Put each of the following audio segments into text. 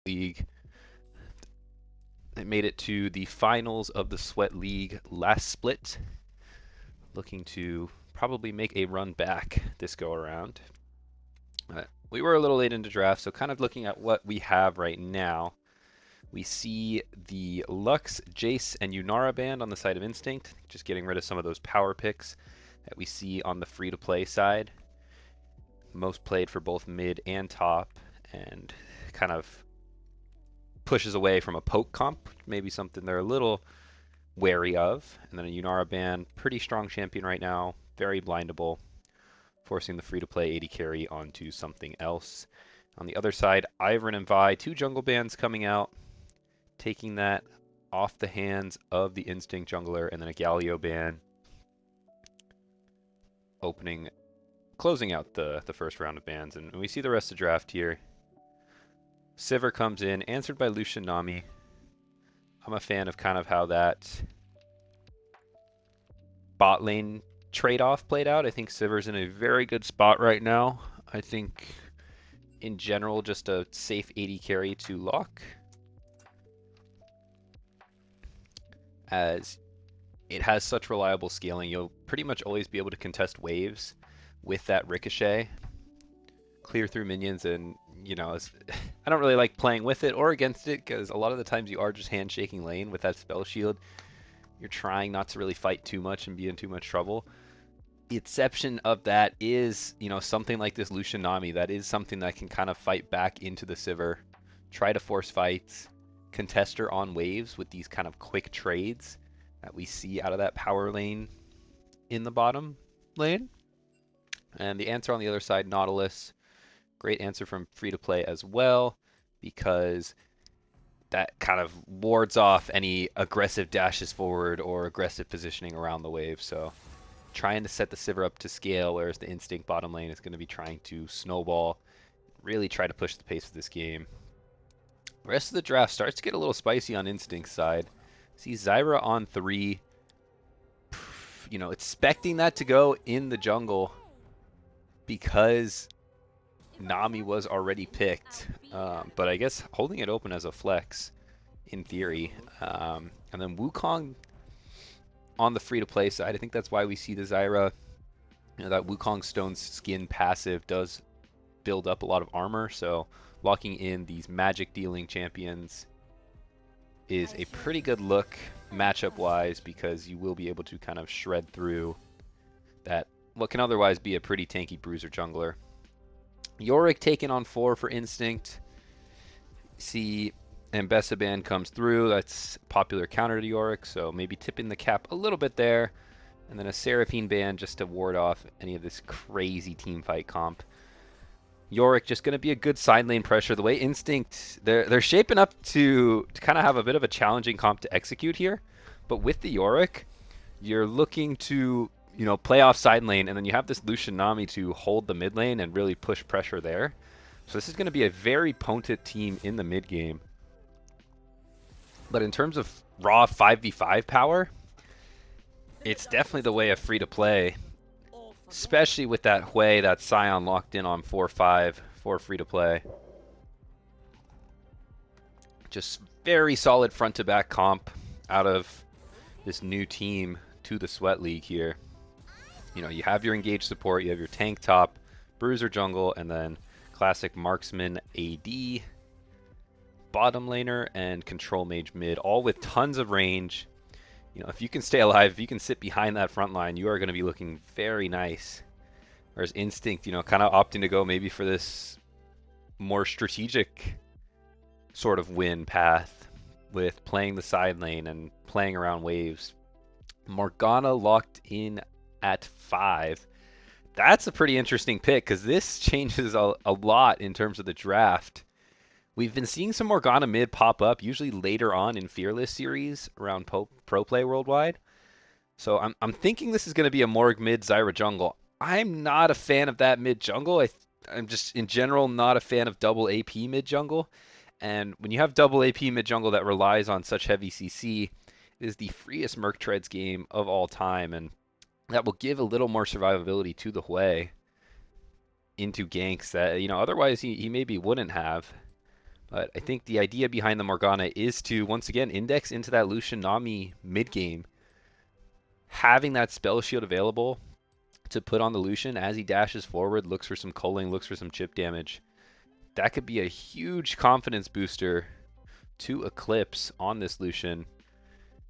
League. It made it to the finals of the Sweat League last split. Looking to probably make a run back this go around. We were a little late into draft, so kind of looking at what we have right now. We see the Lux, Jace, and Yunara band on the side of Instinct, just getting rid of some of those power picks that we see on the free-to-play side. Most played for both mid and top, and kind of pushes away from a poke comp, maybe something they're a little wary of. And then a Yunara band, pretty strong champion right now, very blindable, forcing the free-to-play AD carry onto something else. On the other side, Ivern and Vi, two jungle bands coming out, taking that off the hands of the Instinct jungler, and then a Galio ban closing out the first round of bans. And we see the rest of the draft here. Sivir comes in, answered by Lucian Nami. I'm a fan of kind of how that bot lane trade-off played out. I think Sivir's in a very good spot right now. I think, in general, just a safe AD carry to lock, as it has such reliable scaling. You'll pretty much always be able to contest waves with that ricochet, clear through minions, and I don't really like playing with it or against it, because a lot of the times you are just handshaking lane with that spell shield. You're trying not to really fight too much and be in too much trouble. The exception of that is, something like this Lucian Nami. That is something that can kind of fight back into the Sivir, try to force fights, contest her on waves with these kind of quick trades that we see out of that power lane in the bottom lane. And the answer on the other side, Nautilus. Great answer from Free2play as well, because that kind of wards off any aggressive dashes forward or aggressive positioning around the wave. So trying to set the Sivir up to scale, whereas the Instinct bottom lane is going to be trying to snowball, really try to push the pace of this game. The rest of the draft starts to get a little spicy on Instinct's side. See Zyra on 3, expecting that to go in the jungle because Nami was already picked, but I guess holding it open as a flex in theory. And then Wukong on the free-to-play side, I think that's why we see the Zyra. That Wukong Stone skin passive does build up a lot of armor, so locking in these magic dealing champions is a pretty good look matchup wise, because you will be able to kind of shred through that what can otherwise be a pretty tanky bruiser jungler. Yorick taken on 4 for Instinct. See Ambessa ban comes through. That's popular counter to Yorick, so maybe tipping the cap a little bit there. And then a Seraphine ban just to ward off any of this crazy team fight comp. Yorick just going to be a good side lane pressure. The way Instinct, they're shaping up to kind of have a bit of a challenging comp to execute here. But with the Yorick, you're looking to play off side lane, and then you have this Lucian Nami to hold the mid lane and really push pressure there. So this is going to be a very potent team in the mid game. But in terms of raw 5v5 power, it's definitely the way of free-to-play, especially with that Hui, that Scion locked in on 4-5 for free-to-play. Just very solid front-to-back comp out of this new team to the Sweat League here. You have your engaged support, you have your tank top, bruiser jungle, and then classic marksman AD, bottom laner, and control mage mid, all with tons of range. If you can stay alive, if you can sit behind that front line, you are going to be looking very nice. Whereas Instinct, kind of opting to go maybe for this more strategic sort of win path with playing the side lane and playing around waves. Morgana locked in at 5. That's a pretty interesting pick, because this changes a lot in terms of the draft. We've been seeing some Morgana mid pop up, usually later on in Fearless series around Pro Play Worldwide. So I'm thinking this is going to be a Morg mid Zyra jungle. I'm not a fan of that mid jungle. I'm just in general not a fan of double AP mid jungle. And when you have double AP mid jungle that relies on such heavy CC, it is the freest Merc Treads game of all time, and that will give a little more survivability to the Hui into ganks that otherwise he maybe wouldn't have. But I think the idea behind the Morgana is to, once again, index into that Lucian Nami mid-game. Having that spell shield available to put on the Lucian as he dashes forward, looks for some culling, looks for some chip damage. That could be a huge confidence booster to Eclipse on this Lucian.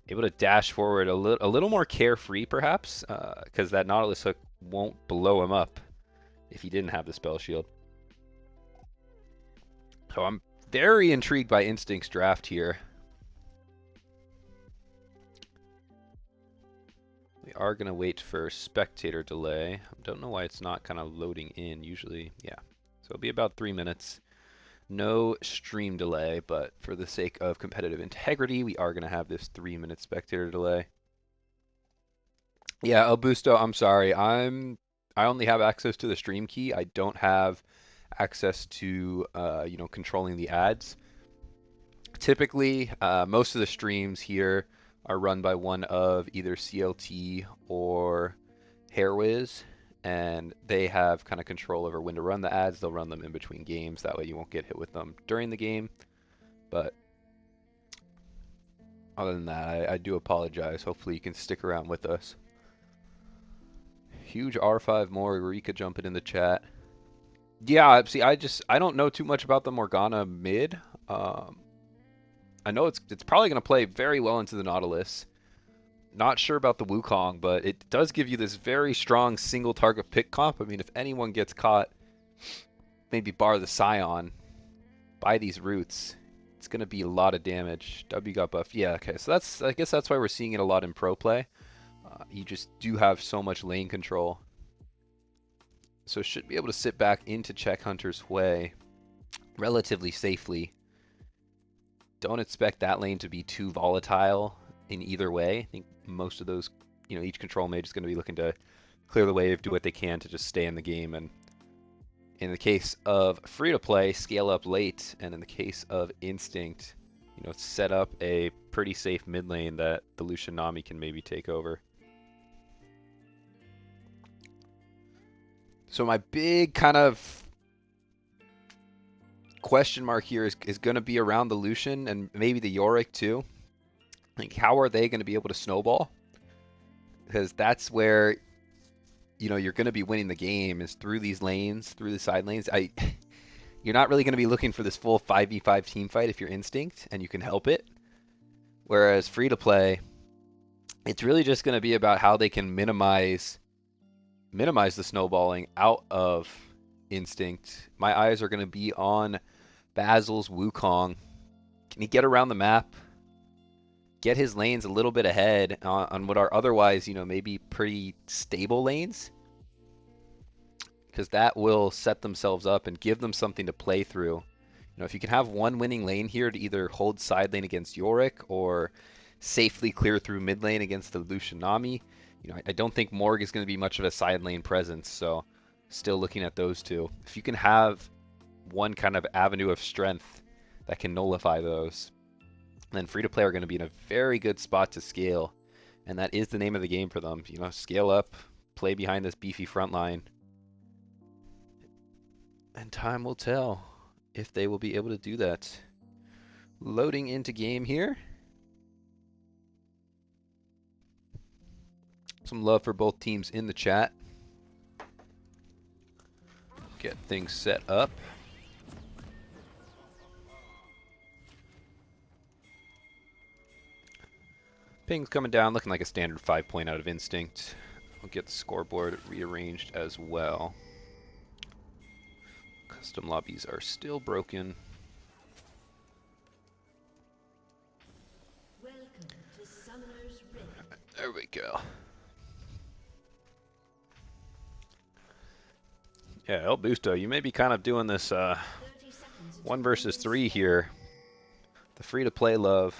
Able to dash forward a little more carefree, perhaps, because that Nautilus hook won't blow him up if he didn't have the spell shield. So I'm very intrigued by Instinct's draft here. We are going to wait for spectator delay. I don't know why it's not kind of loading in usually. Yeah, so it'll be about 3 minutes. No stream delay, but for the sake of competitive integrity, we are going to have this 3-minute spectator delay. Yeah, Augusto, I'm sorry. I only have access to the stream key. I don't have access to controlling the ads. Typically, most of the streams here are run by one of either CLT or Hairwiz, and they have kind of control over when to run the ads. They'll run them in between games. That way you won't get hit with them during the game. But other than that, I do apologize. Hopefully you can stick around with us. Huge R5 more. Rika jumping in the chat. Yeah, see, I don't know too much about the Morgana mid. I know it's probably going to play very well into the Nautilus. Not sure about the Wukong, but it does give you this very strong single target pick comp. I mean, if anyone gets caught, maybe bar the Scion, by these roots, it's going to be a lot of damage. W got buffed. Yeah, okay. So I guess that's why we're seeing it a lot in pro play. You just do have so much lane control. So should be able to sit back into Check Hunter's way relatively safely. Don't expect that lane to be too volatile in either way. I think most of those, each control mage is going to be looking to clear the wave, do what they can to just stay in the game. And in the case of Free2play, scale up late. And in the case of Instinct, set up a pretty safe mid lane that the Lucian Nami can maybe take over. So my big kind of question mark here is going to be around the Lucian and maybe the Yorick too. Like, how are they going to be able to snowball? Because that's where, you're going to be winning the game is through these lanes, through the side lanes. You're not really going to be looking for this full 5v5 team fight if you're Instinct and you can help it. Whereas Free2play, it's really just going to be about how they can minimize the snowballing out of Instinct. My eyes are going to be on Basil's Wukong. Can he get around the map? Get his lanes a little bit ahead on what are otherwise, maybe pretty stable lanes? Because that will set themselves up and give them something to play through. If you can have one winning lane here to either hold side lane against Yorick or safely clear through mid lane against the Lucian Nami, I don't think Morg is going to be much of a side lane presence, so still looking at those two. If you can have one kind of avenue of strength that can nullify those, then Free2play are going to be in a very good spot to scale, and that is the name of the game for them. Scale up, play behind this beefy front line, and time will tell if they will be able to do that. Loading into game here. Some love for both teams in the chat. Get things set up. Ping's coming down, looking like a standard 5-point out of Instinct. We'll get the scoreboard rearranged as well. Custom lobbies are still broken. There we go. Yeah, El Busto, you may be kind of doing this 1 versus 3 here. The Free2play love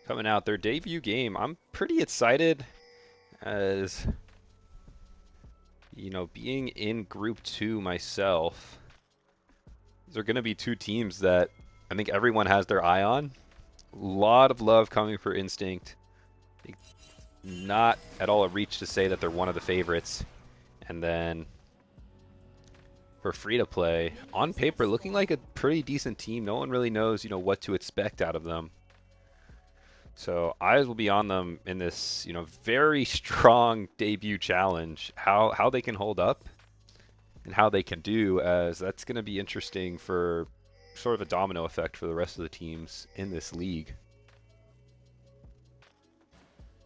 coming out, their debut game. I'm pretty excited as, being in Group 2 myself. These are going to be 2 teams that I think everyone has their eye on. A lot of love coming for Instinct. Not at all a reach to say that they're one of the favorites. And then for Free2play. On paper, looking like a pretty decent team. No one really knows, what to expect out of them. So eyes will be on them in this, very strong debut challenge. How they can hold up and how they can do, as that's going to be interesting for sort of a domino effect for the rest of the teams in this league.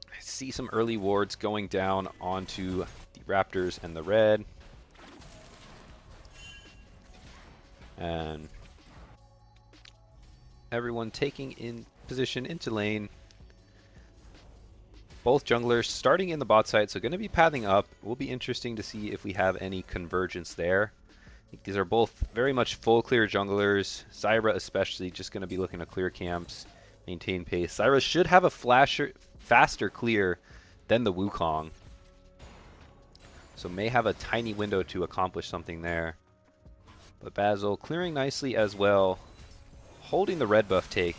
I see some early wards going down onto the Raptors and the red. And everyone taking in position into lane. Both junglers starting in the bot side, so going to be pathing up. It will be interesting to see if we have any convergence there. I think these are both very much full clear junglers. Zyra especially just going to be looking to clear camps, maintain pace. Zyra should have a faster clear than the Wukong, so may have a tiny window to accomplish something there. But Basil clearing nicely as well, holding the red buff take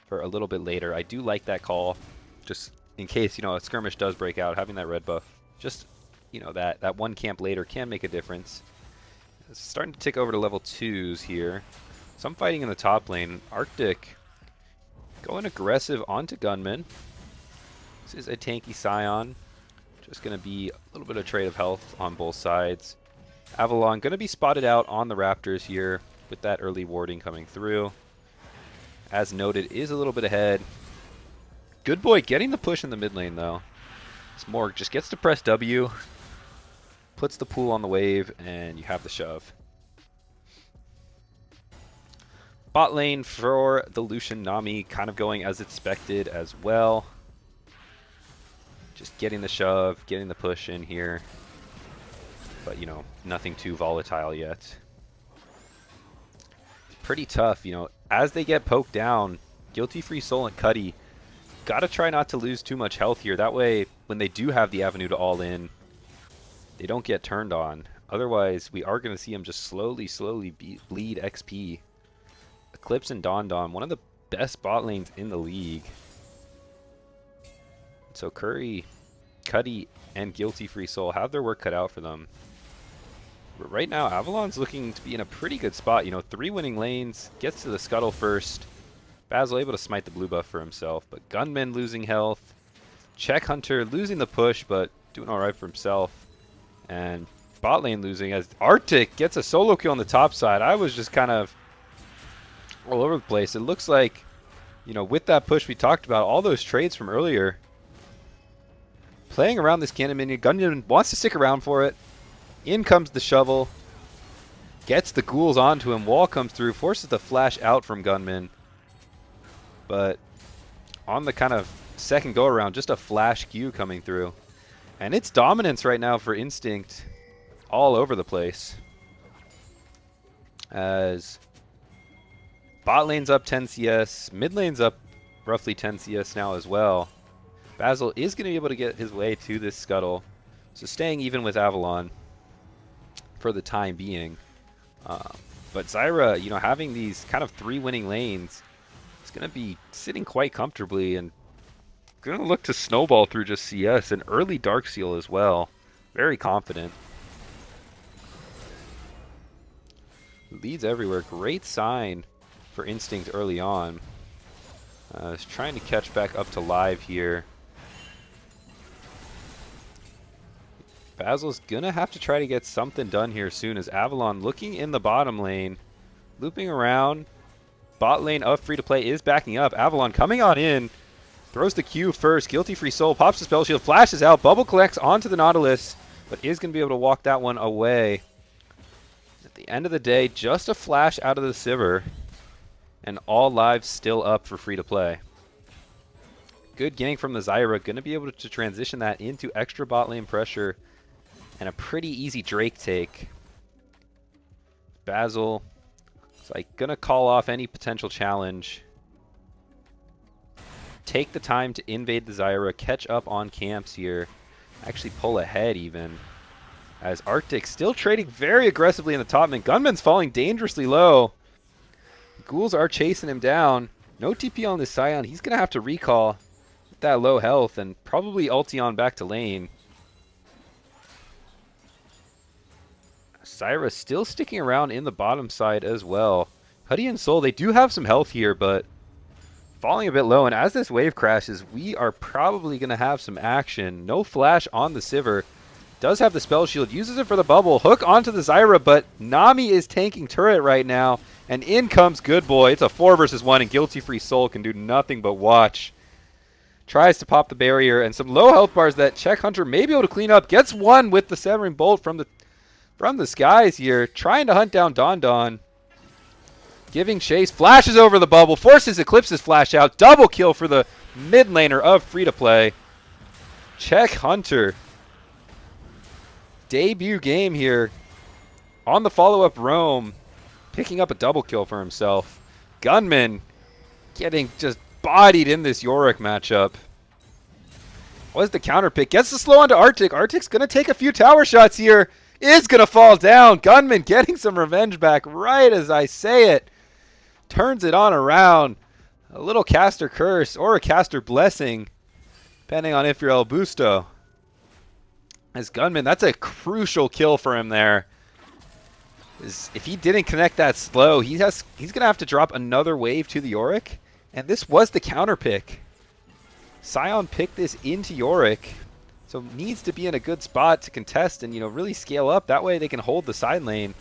for a little bit later. I do like that call, just in case, a skirmish does break out, having that red buff, just, that one camp later can make a difference. It's starting to tick over to level 2s here. Some fighting in the top lane. Arctic going aggressive onto Gunman. This is a tanky Scion. Just going to be a little bit of trade of health on both sides. Avalon going to be spotted out on the Raptors here with that early warding coming through. As noted, is a little bit ahead. Good boy getting the push in the mid lane though. Smorg just gets to press W, puts the pool on the wave, and you have the shove. Bot lane for the Lucian Nami kind of going as expected as well. Just getting the shove, getting the push in here. But, nothing too volatile yet. It's pretty tough, as they get poked down, Guilty Free Soul and Cuddy gotta try not to lose too much health here. That way, when they do have the avenue to all in, they don't get turned on. Otherwise, we are going to see them just slowly bleed XP. Eclipse and Don, one of the best bot lanes in the league. So Curry, Cuddy, and Guilty Free Soul have their work cut out for them. But right now, Avalon's looking to be in a pretty good spot. 3 winning lanes, gets to the scuttle first. Basil able to smite the blue buff for himself, but Gunman losing health. Check Hunter losing the push, but doing alright for himself. And bot lane losing as Arctic gets a solo kill on the top side. I was just kind of all over the place. It looks like, with that push we talked about, all those trades from earlier, playing around this cannon minion. Gunman wants to stick around for it. In comes the shovel. Gets the ghouls onto him. Wall comes through. Forces the flash out from Gunman. But on the kind of second go around, just a flash Q coming through. And it's dominance right now for Instinct all over the place. As bot lane's up 10 CS. Mid lane's up roughly 10 CS now as well. Basil is going to be able to get his way to this scuttle. So staying even with Avalon for the time being. But Zyra, having these kind of 3 winning lanes, is going to be sitting quite comfortably and going to look to snowball through just CS and early Darkseal as well. Very confident. Leads everywhere. Great sign for Instinct early on. Is trying to catch back up to live here. Basil's gonna have to try to get something done here soon as Avalon looking in the bottom lane. Looping around. Bot lane of Free2play is backing up. Avalon coming on in. Throws the Q first. Guilty Free Soul pops the spell shield. Flashes out. Bubble collects onto the Nautilus. But is going to be able to walk that one away. At the end of the day, just a flash out of the Sivir. And all lives still up for Free2play. Good gank from the Zyra. Going to be able to transition that into extra bot lane pressure. And a pretty easy Drake take. Basil is going to call off any potential challenge. Take the time to invade the Zyra. Catch up on camps here. Actually pull ahead even. As Arctic still trading very aggressively in the top mid. Gunman's falling dangerously low. Ghouls are chasing him down. No TP on this Scion. He's going to have to recall with that low health and probably ulti on back to lane. Syra still sticking around in the bottom side as well. Huddy and Soul, they do have some health here, but falling a bit low. And as this wave crashes, we are probably going to have some action. No flash on the Sivir. Does have the spell shield, uses it for the bubble. Hook onto the Zyra, but Nami is tanking turret right now. And in comes Good Boy. It's a 4 versus 1, and Guilty Free Soul can do nothing but watch. Tries to pop the barrier, and some low health bars that Check Hunter may be able to clean up. Gets one with the Severing Bolt from the skies here. Trying to hunt down Don Don. Giving chase. Flashes over the bubble. Forces Eclipse's flash out. Double kill for the mid laner of Free2play. Check Hunter. Debut game here. On the follow-up roam. Picking up a double kill for himself. Gunman getting just bodied in this Yorick matchup. Was the counter pick. Gets the slow onto Arctic. Arctic's going to take a few tower shots here. Is going to fall down. Gunman getting some revenge back right as I say it. Turns it on around. A little caster curse or a caster blessing, depending on if you're El Busto. As Gunman, that's a crucial kill for him there. If he didn't connect that slow, he's going to have to drop another wave to the Yorick. And this was the counter pick. Sion picked this into Yorick, so needs to be in a good spot to contest and, really scale up. That way they can hold the side lane.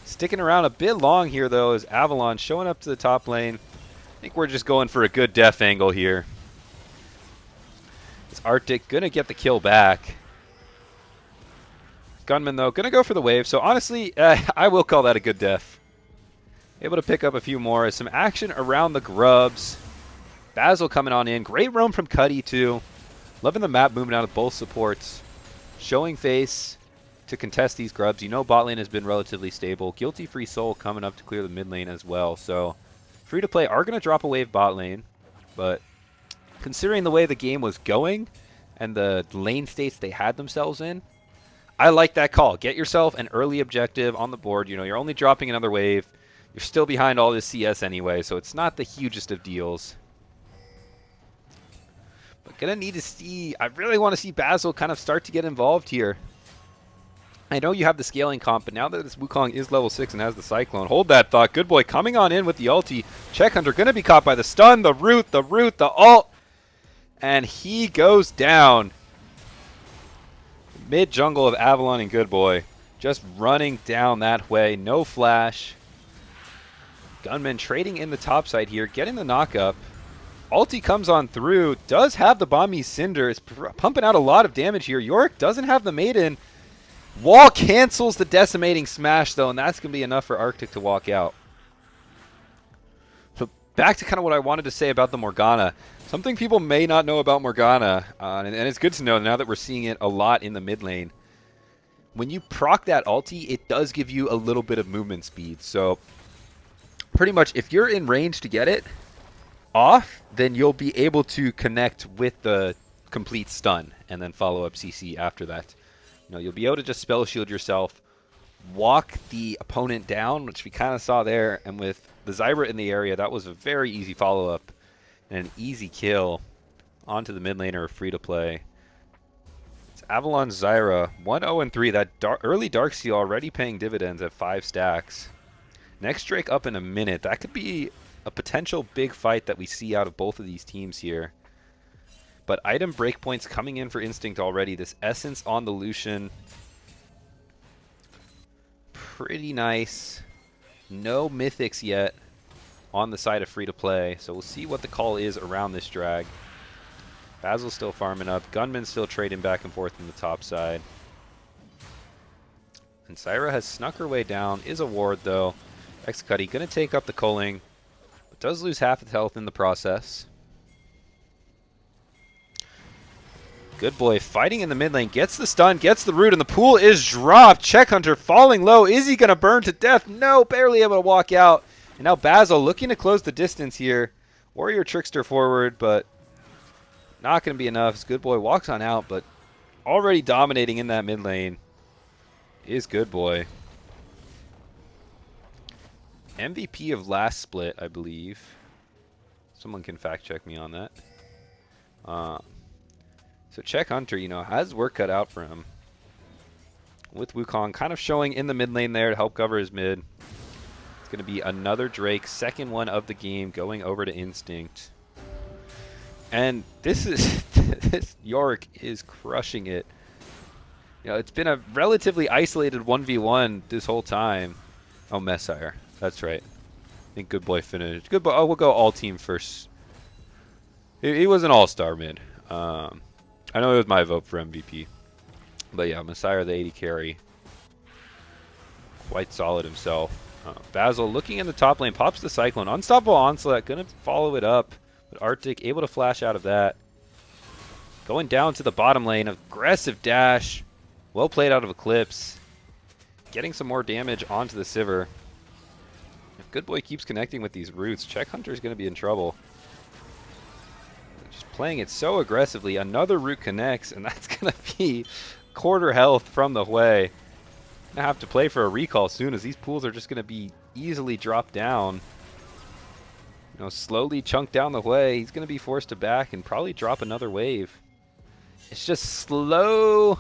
Sticking around a bit long here, though, is Avalon showing up to the top lane. I think we're just going for a good def angle here. Is Arctic going to get the kill back? Gunman, though, going to go for the wave. So, honestly, I will call that a good def. Able to pick up a few more. Some action around the grubs. Basil coming on in. Great roam from Cuddy, too. Loving the map movement out of both supports. Showing face to contest these grubs. Bot lane has been relatively stable. Guilty Free Soul coming up to clear the mid lane as well. So, Free2play are going to drop a wave bot lane. But considering the way the game was going and the lane states they had themselves in, I like that call. Get yourself an early objective on the board. You're only dropping another wave. You're still behind all this CS anyway, so it's not the hugest of deals. But gonna need to see, I really want to see Basil kind of start to get involved here. I know you have the scaling comp, but now that this Wukong is level 6 and has the Cyclone, hold that thought. Good Boy coming on in with the ulti. Check Hunter gonna be caught by the stun, the root, the ult. And he goes down. Mid jungle of Avalon and Good Boy. Just running down that way. No flash. Gunman trading in the top side here. Getting the knock-up. Ulti comes on through. Does have the Bombi Cinder. It's pumping out a lot of damage here. Yorick doesn't have the Maiden. Wall cancels the Decimating Smash, though, and that's going to be enough for Arctic to walk out. So back to kind of what I wanted to say about the Morgana. Something people may not know about Morgana, and it's good to know now that we're seeing it a lot in the mid lane. When you proc that ulti, it does give you a little bit of movement speed. So pretty much if you're in range to get it off, then you'll be able to connect with the complete stun and then follow up CC after that. You'll be able to just spell shield yourself, walk the opponent down, which we kind of saw there, and with the Zyra in the area, that was a very easy follow-up and an easy kill onto the mid laner of Free2play. It's Avalon Zyra, 1-0-3. That early Darkseal already paying dividends at 5 stacks. Next Drake up in a minute. That could be a potential big fight that we see out of both of these teams here. But item breakpoints coming in for Instinct already. This Essence on the Lucian. Pretty nice. No Mythics yet on the side of Free2play. So we'll see what the call is around this drag. Basil's still farming up. Gunman's still trading back and forth in the top side. And Syra has snuck her way down. Is a ward though. X-Cuddy going to take up the culling. But does lose half its health in the process. Good Boy fighting in the mid lane. Gets the stun. Gets the root. And the pool is dropped. Check Hunter falling low. Is he going to burn to death? No. Barely able to walk out. And now Basil looking to close the distance here. Warrior Trickster forward, but not going to be enough. As Good Boy walks on out, but already dominating in that mid lane is Good Boy. MVP of last split, I believe. Someone can fact check me on that. So Check Hunter, has work cut out for him. with Wukong kind of showing in the mid lane there to help cover his mid. It's going to be another Drake, second one of the game, going over to Instinct. And this is this Yorick is crushing it. You know, it's been a relatively isolated 1v1 this whole time. Oh, Messiah. That's right. I think Good Boy finished. Good Boy. Oh, we'll go all team first. He was an all-star mid. I know it was my vote for MVP. But yeah, Messiah, the 80 carry. Quite solid himself. Basil looking in the top lane. Pops the Cyclone. Unstoppable Onslaught. Gonna follow it up. But Arctic able to flash out of that. Going down to the bottom lane. Aggressive dash. Well played out of Eclipse. Getting some more damage onto the Sivir. If Good Boy keeps connecting with these roots, Check Hunter's going to be in trouble. Just playing it so aggressively. Another root connects, and that's going to be quarter health from the Hui. Going to have to play for a recall soon, as these pools are just going to be easily dropped down. You know, slowly chunk down the Hui. He's going to be forced to back and probably drop another wave. It's just slow.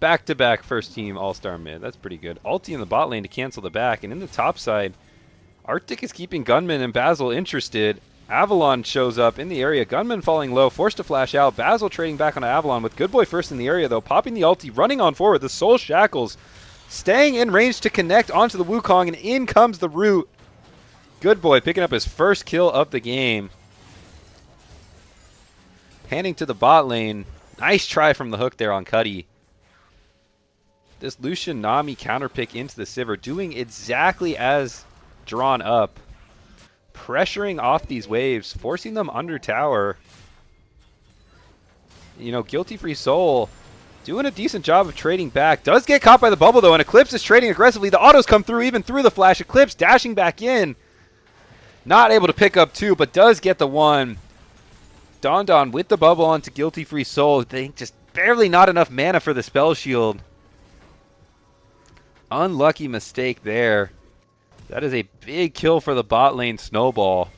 Back-to-back first team all-star mid. That's pretty good. Ulti in the bot lane to cancel the back. And in the top side, Arctic is keeping Gunman and Basil interested. Avalon shows up in the area. Gunman falling low, forced to flash out. Basil trading back on Avalon with Good Boy first in the area, though. Popping the ulti, running on forward. The Soul Shackles staying in range to connect onto the Wukong, and in comes the root. Good Boy picking up his first kill of the game. Panning to the bot lane. Nice try from the hook there on Cuddy. This Lucian Nami counterpick into the Sivir, doing exactly as drawn up. Pressuring off these waves, forcing them under tower. You know, Guilty Free Soul doing a decent job of trading back. Does get caught by the bubble, though, and Eclipse is trading aggressively. The autos come through, even through the flash. Eclipse dashing back in. Not able to pick up two, but does get the one. Don with the bubble onto Guilty Free Soul. They just barely not enough mana for the spell shield. Unlucky mistake there. That is a big kill for the bot lane Snowball.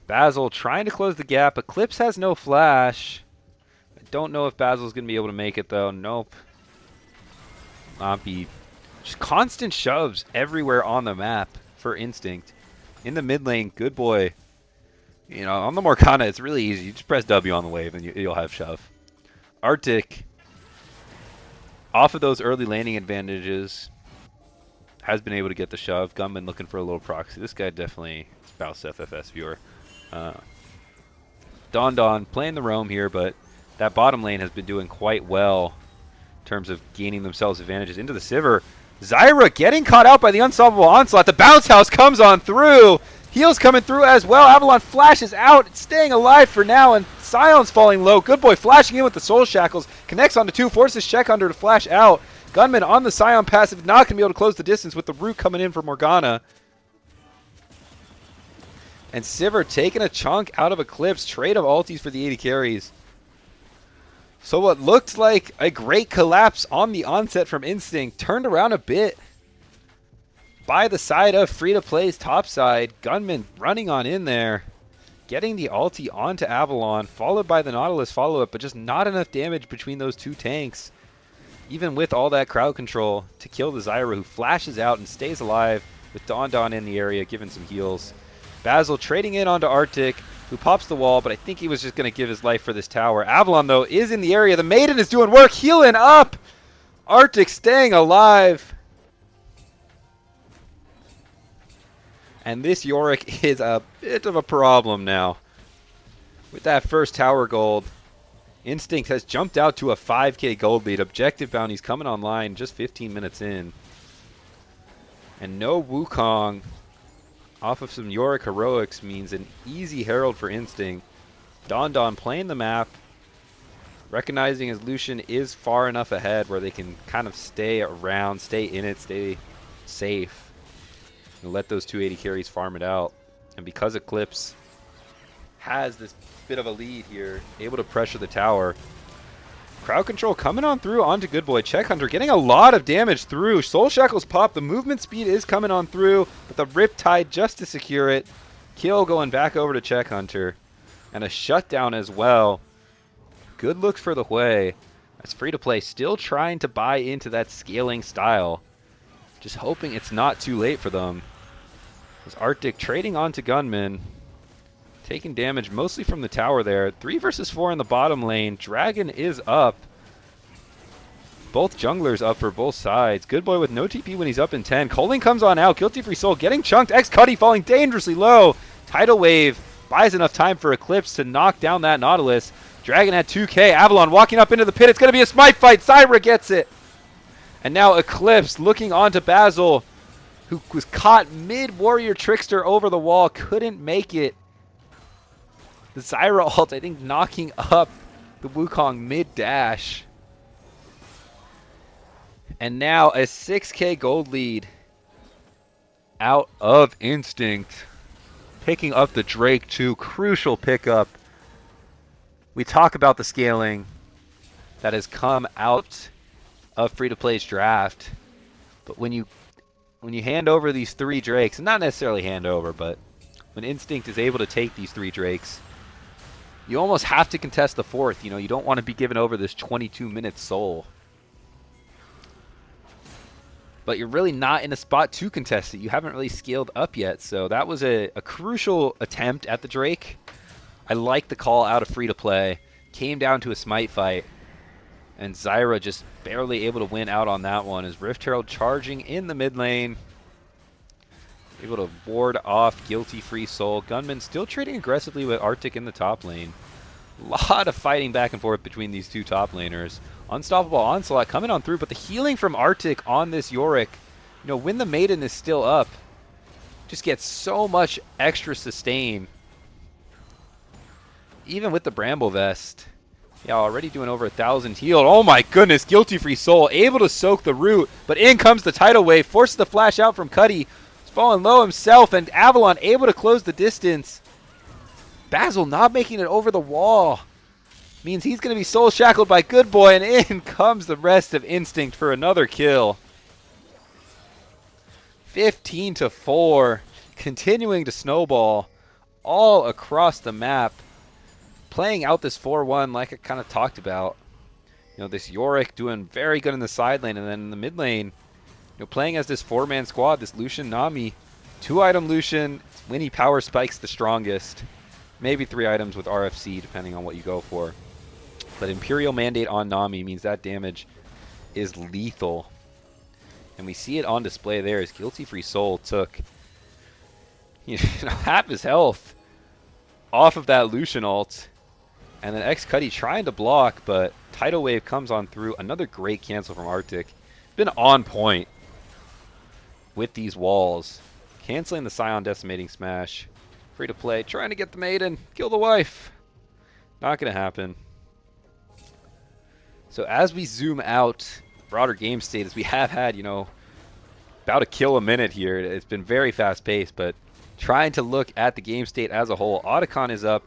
Basil trying to close the gap. Eclipse has no flash. I don't know if Basil's going to be able to make it, though. Nope. Lampy. Just constant shoves everywhere on the map for Instinct. In the mid lane, Good Boy. You know, on the Morgana, it's really easy. You just press W on the wave and you'll have shove. Arctic, off of those early landing advantages, has been able to get the shove. Gunman looking for a little proxy. This guy definitely spouse FFS viewer. Don playing the roam here, but that bottom lane has been doing quite well in terms of gaining themselves advantages into the Sivir. Zyra getting caught out by the Unstoppable Onslaught. The Bounce House comes on through. Heals coming through as well. Avalon flashes out. It's staying alive for now, and Scion's falling low. Good Boy flashing in with the Soul Shackles. Connects onto two. Forces Check Hunter to flash out. Gunman on the Scion passive. Not going to be able to close the distance with the root coming in for Morgana. And Sivir taking a chunk out of Eclipse. Trade of ultis for the 80 carries. So what looked like a great collapse on the onset from Instinct turned around a bit by the side of Free2play's top side. Gunman running on in there, getting the ulti onto Avalon, followed by the Nautilus follow-up, but just not enough damage between those two tanks, even with all that crowd control, to kill the Zyra, who flashes out and stays alive with Don in the area, giving some heals. Basil trading in onto Arctic, who pops the wall, but I think he was just going to give his life for this tower. Avalon, though, is in the area. The Maiden is doing work, healing up! Arctic staying alive. And this Yorick is a bit of a problem now. With that first tower gold, Instinct has jumped out to a 5k gold lead. Objective bounties coming online just 15 minutes in. And no Wukong off of some Yorick heroics means an easy herald for Instinct. Don playing the map, recognizing his Lucian is far enough ahead where they can kind of stay around, stay in it, stay safe. And let those 280 carries farm it out. And because Eclipse has this bit of a lead here, able to pressure the tower. Crowd control coming on through onto Good Boy. Check Hunter getting a lot of damage through. Soul Shackles pop. The movement speed is coming on through, but the Riptide just to secure it. Kill going back over to Check Hunter. And a shutdown as well. Good looks for the Hui, As Free2play still trying to buy into that scaling style. Just hoping it's not too late for them. As Arctic trading onto Gunman. Taking damage mostly from the tower there. 3 versus 4 in the bottom lane. Dragon is up. Both junglers up for both sides. Good boy with no TP when he's up in 10. Coling comes on out. Guilty Free Soul getting chunked. X-Cuddy falling dangerously low. Tidal Wave buys enough time for Eclipse to knock down that Nautilus. Dragon at 2k. Avalon walking up into the pit. It's going to be a smite fight. Syra gets it. And now Eclipse looking onto Basil, who was caught mid-Warrior Trickster over the wall. Couldn't make it. The Syra ult, I think, knocking up the Wukong mid-dash. And now a 6k gold lead out of Instinct. Picking up the Drake too. Crucial pickup. We talk about the scaling that has come out of Free2play's draft. But when you hand over these 3 Drakes, and not necessarily hand over, but when Instinct is able to take these 3 Drakes, you almost have to contest the 4th. You know, you don't want to be given over this 22-minute soul. But you're really not in a spot to contest it. You haven't really scaled up yet. So that was a crucial attempt at the Drake. I like the call out of Free2play. Came down to a smite fight. And Zyra just barely able to win out on that one. As Rift Herald charging in the mid lane. Able to ward off Guilty Free Soul. Gunman still trading aggressively with Arctic in the top lane. A lot of fighting back and forth between these 2 top laners. Unstoppable Onslaught coming on through, but the healing from Arctic on this Yorick, you know, when the Maiden is still up, just gets so much extra sustain. Even with the Bramble Vest. Yeah, already doing over 1,000 heal. Oh my goodness, Guilty Free Soul able to soak the root, but in comes the Tidal Wave, forces the flash out from Cuddy. He's falling low himself, and Avalon able to close the distance. Basil not making it over the wall. Means he's going to be soul shackled by Good Boy, and in comes the rest of Instinct for another kill. 15-4, continuing to snowball all across the map. Playing out this 4-1 like I kind of talked about. You know, this Yorick doing very good in the side lane, and then in the mid lane, you know, playing as this 4-man squad, this Lucian Nami. 2-item Lucian, Winnie Power Spike's the strongest. Maybe 3 items with RFC, depending on what you go for. But Imperial Mandate on Nami means that damage is lethal. And we see it on display there as Guilty Free Soul took, you know, half his health off of that Lucian ult. And then X-Cuddy trying to block, but Tidal Wave comes on through. Another great cancel from Arctic. Been on point with these walls. Canceling the Scion Decimating Smash. Free2play trying to get the Maiden. Kill the wife. Not going to happen. So as we zoom out, broader game state, as we have had, you know, about a kill a minute here. It's been very fast paced, but trying to look at the game state as a whole. Otacon is up.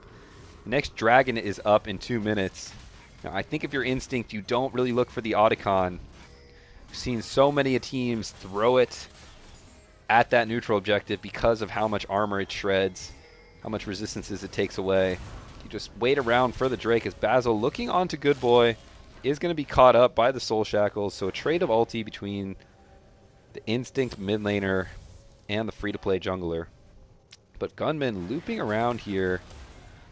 Next Dragon is up in 2 minutes. Now, I think if you're Instinct, you don't really look for the Otacon. We've seen so many teams throw it at that neutral objective because of how much armor it shreds, how much resistances it takes away. You just wait around for the Drake as Basil looking onto Good Boy is going to be caught up by the Soul Shackles. So a trade of ulti between the Instinct mid laner and the Free2play jungler. But Gunman looping around here,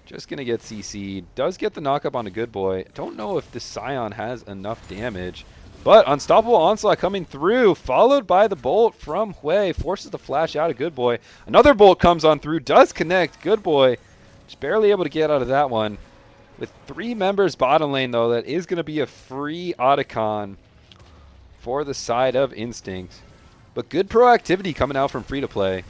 just going to get CC'd. Does get the knockup on a Good Boy. Don't know if this Scion has enough damage. But Unstoppable Onslaught coming through, followed by the bolt from Hui. Forces the flash out of Good Boy. Another bolt comes on through, does connect. Good Boy just barely able to get out of that one. With 3 members bottom lane, though, that is going to be a free Otacon for the side of Instinct. But good proactivity coming out from Free2play.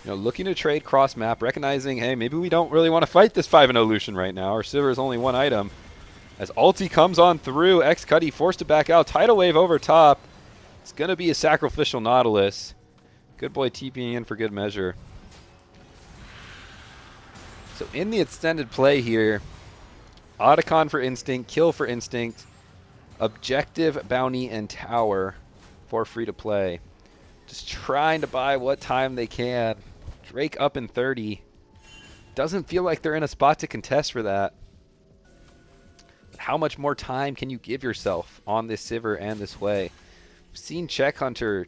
You know, looking to trade cross map, recognizing, hey, maybe we don't really want to fight this 5-0 Lucian right now. Our Sivir is only 1 item. As ulti comes on through, X-Cuddy forced to back out. Tidal Wave over top. It's going to be a sacrificial Nautilus. Good Boy TPing in for good measure. So in the extended play here, Otacon for Instinct, kill for Instinct, objective, bounty, and tower for Free2play. Just trying to buy what time they can. Drake up in 30. Doesn't feel like they're in a spot to contest for that. how much more time can you give yourself on this Sivir and this Way? We've seen Check Hunter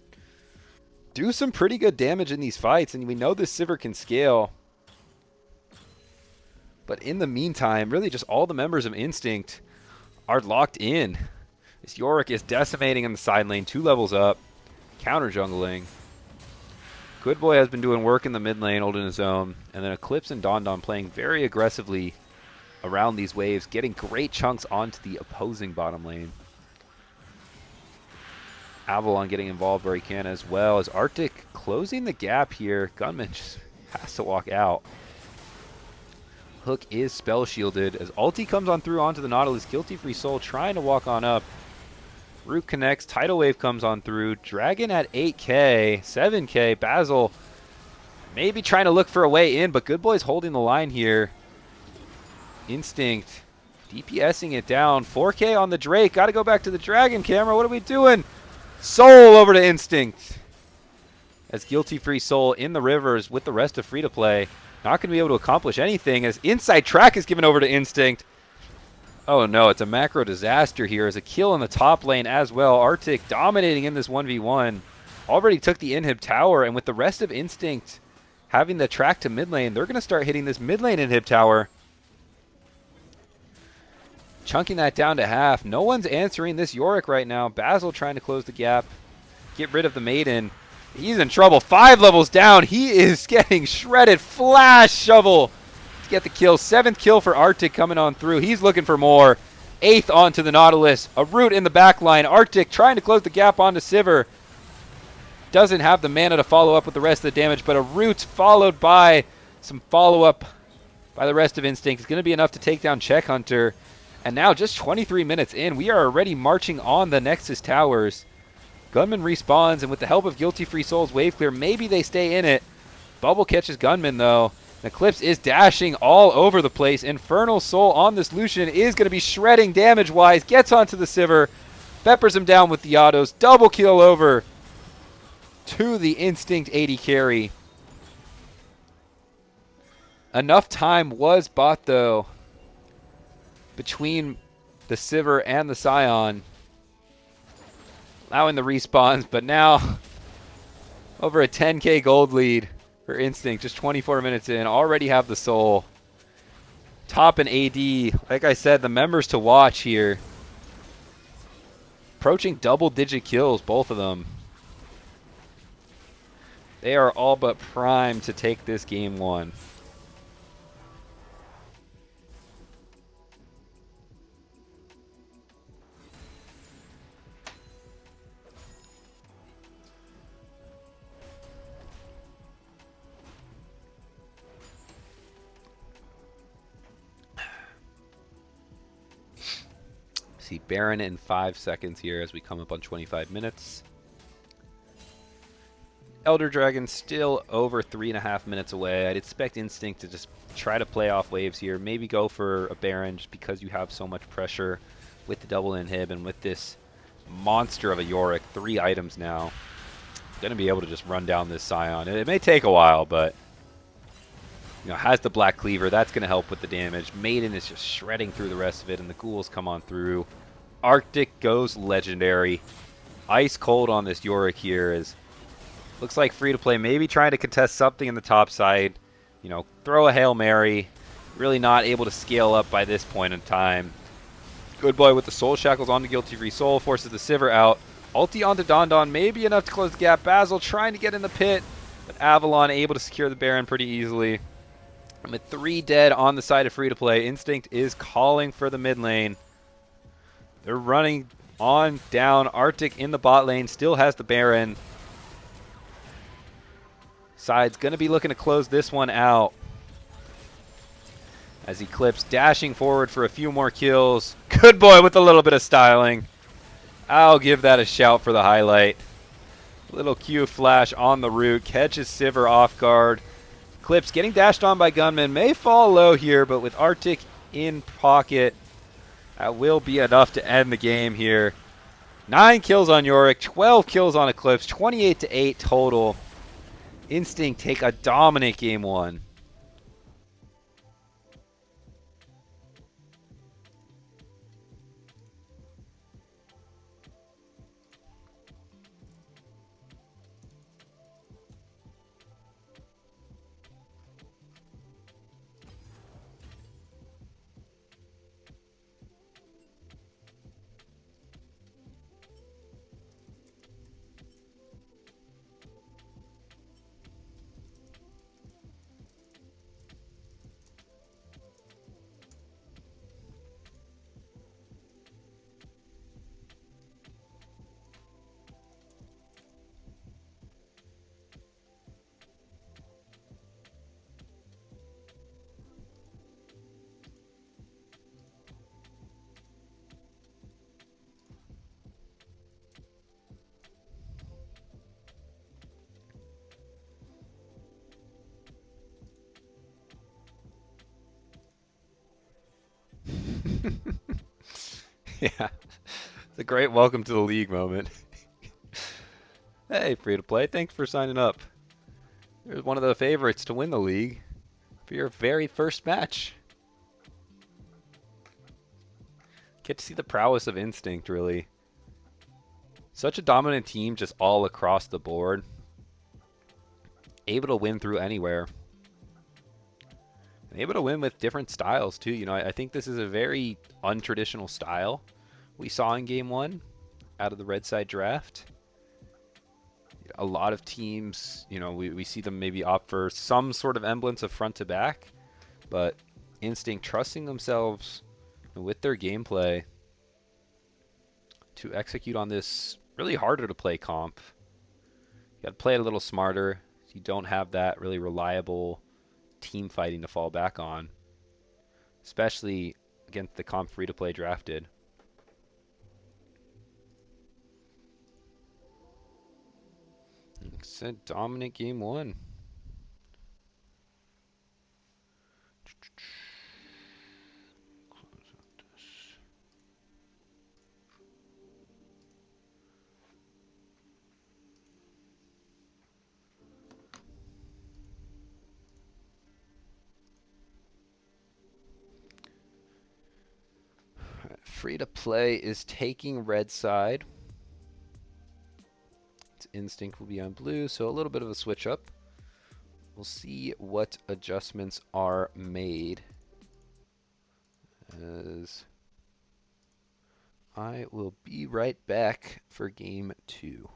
do some pretty good damage in these fights, and we know this Sivir can scale. But in the meantime, really just all the members of Instinct are locked in. This Yorick is decimating in the side lane, 2 levels up, counter jungling. Good Boy has been doing work in the mid lane, holding his own, and then Eclipse and Don playing very aggressively around these waves, getting great chunks onto the opposing bottom lane. Avalon getting involved where he can, as well as Arctic closing the gap here. Gunman just has to walk out. Hook is spell shielded as ulti comes on through onto the Nautilus. Guilty Free Soul trying to walk on up. Root connects. Tidal Wave comes on through. Dragon at 8k, 7k. Basil maybe trying to look for a way in, but Good Boy's holding the line here. Instinct DPSing it down. 4k on the Drake. Got to go back to the Dragon camera. What are we doing? Soul over to Instinct. As Guilty Free Soul in the rivers with the rest of Free2play. Not going to be able to accomplish anything as Inside Track is given over to Instinct. Oh no, it's a macro disaster here as a kill in the top lane as well. Arctic dominating in this 1v1. Already took the inhib tower, and with the rest of Instinct having the track to mid lane, they're going to start hitting this mid lane inhib tower. Chunking that down to half. No one's answering this Yorick right now. Basil trying to close the gap. Get rid of the Maiden. He's in trouble. 5 levels down. He is getting shredded. Flash shovel to get the kill. 7th kill for Arctic coming on through. He's looking for more. 8th onto the Nautilus. A root in the back line. Arctic trying to close the gap onto Sivir. Doesn't have the mana to follow up with the rest of the damage, but a root followed by some follow-up by the rest of Instinct is going to be enough to take down Check Hunter. And now just 23 minutes in, we are already marching on the Nexus towers. Gunman respawns, and with the help of Guilty Free Soul's wave clear, maybe they stay in it. Bubble catches Gunman, though. Eclipse is dashing all over the place. Infernal Soul on this Lucian is going to be shredding damage-wise. Gets onto the Sivir. Peppers him down with the autos. Double kill over to the Instinct 80 carry. Enough time was bought, though, between the Sivir and the Scion, allowing the respawns, but now over a 10k gold lead for Instinct, just 24 minutes in, already have the soul. Top and AD, like I said, the members to watch here. Approaching double-digit kills, both of them. They are all but primed to take this game 1. See Baron in 5 seconds here as we come up on 25 minutes. Elder Dragon still over 3.5 minutes away. I'd expect Instinct to just try to play off waves here. Maybe go for a Baron just because you have so much pressure with the double inhib and with this monster of a Yorick. 3 items now. Going to be able to just run down this Scion. It may take a while, but you know, has the Black Cleaver. That's going to help with the damage. Maiden is just shredding through the rest of it, and the ghouls come on through. Arctic goes legendary. Ice cold on this Yorick here. Is looks like Free2play maybe trying to contest something in the top side. You know, throw a Hail Mary. Really not able to scale up by this point in time. Good Boy with the Soul Shackles onto Guilty Free Soul. Forces the Sivir out. Ulti onto Don. Maybe enough to close the gap. Basil trying to get in the pit. But Avalon able to secure the Baron pretty easily. And with 3 dead on the side of Free2play, Instinct is calling for the mid lane. They're running on down. Arctic in the bot lane. Still has the Baron. Side's going to be looking to close this one out. As Eclipse dashing forward for a few more kills. Good Boy with a little bit of styling. I'll give that a shout for the highlight. Little Q flash on the root. Catches Sivir off guard. Eclipse getting dashed on by Gunman. May fall low here, but with Arctic in pocket, that will be enough to end the game here. 9 kills on Yorick, 12 kills on Eclipse, 28-8 total. Instinct take a dominant game 1. Yeah, it's a great welcome to the league moment. Hey, free to play, thanks for signing up. You're one of the favorites to win the league for your very first match. Get to see the prowess of Instinct, really. Such a dominant team just all across the board. Able to win through anywhere. And able to win with different styles, too. You know, I think this is a very untraditional style we saw in Game 1 out of the Red Side draft. A lot of teams, you know, we see them maybe opt for some sort of semblance of front to back, but Instinct trusting themselves with their gameplay to execute on this really harder to play comp. You got to play it a little smarter. You don't have that really reliable team fighting to fall back on, especially against the comp free to play drafted. It's a dominant game 1. Free to play is taking red side. Its Instinct will be on blue, so a little bit of a switch up. We'll see what adjustments are made, as I will be right back for game 2.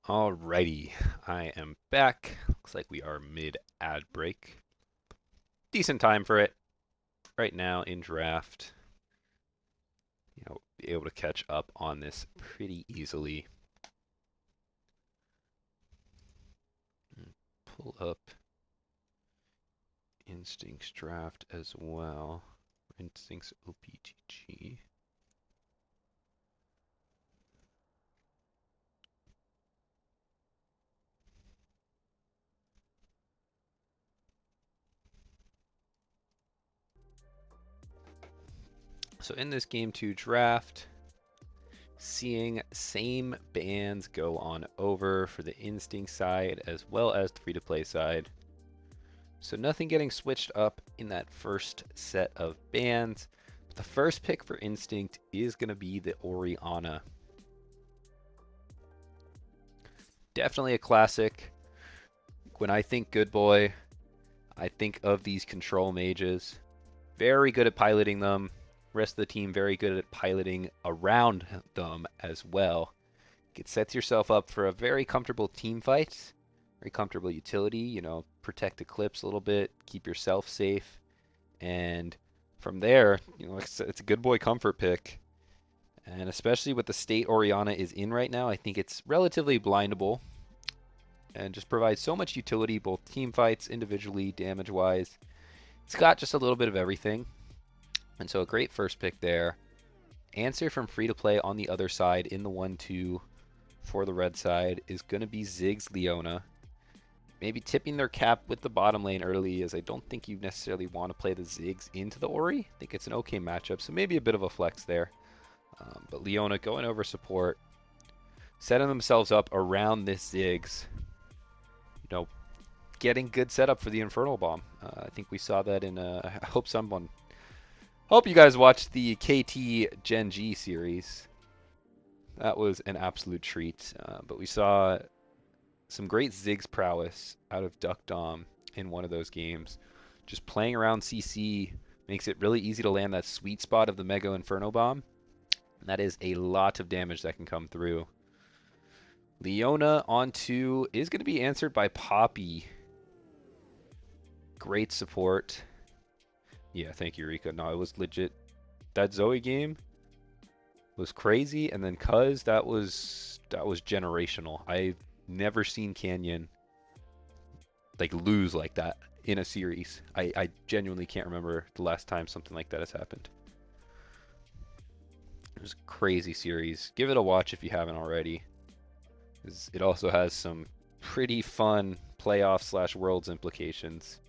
Alrighty, I am back. Looks like we are mid-ad break. Decent time for it. Right now in draft, be able to catch up on this pretty easily. Pull up Instincts draft as well. Instincts OPGG. So in this game 2 draft, seeing same bands go on over for the Instinct side as well as the free-to-play side. So nothing getting switched up in that first set of bands. But the first pick for Instinct is going to be the Orianna. Definitely a classic. When I think good boy, I think of these control mages. Very good at piloting them. Rest of the team very good at piloting around them as well. It sets yourself up for a very comfortable team fight. Very comfortable utility, protect the clips a little bit, keep yourself safe. And from there, it's a good boy comfort pick. And especially with the state Orianna is in right now, I think it's relatively blindable. And just provides so much utility, both team fights, individually, damage-wise. It's got just a little bit of everything. And so a great first pick there. Answer from Free2play on the other side in the 1-2 for the red side is going to be Ziggs Leona. Maybe tipping their cap with the bottom lane early, as I don't think you necessarily want to play the Ziggs into the Ori. I think it's an okay matchup, so maybe a bit of a flex there. But Leona going over support, setting themselves up around this Ziggs. Getting good setup for the Infernal Bomb. I think we saw that in, I hope you guys watched the KT Gen G series. That was an absolute treat. But we saw some great Ziggs prowess out of Duck Dom in one of those games. Just playing around CC makes it really easy to land that sweet spot of the Mega Inferno Bomb. And that is a lot of damage that can come through. Leona on 2 is going to be answered by Poppy. Great support. Yeah, thank you, Rika. No, it was legit. That Zoe game was crazy, and then Cuz, that was generational. I've never seen Canyon lose like that in a series. I genuinely can't remember the last time something like that has happened. It was a crazy series. Give it a watch if you haven't already. It also has some pretty fun playoff/worlds implications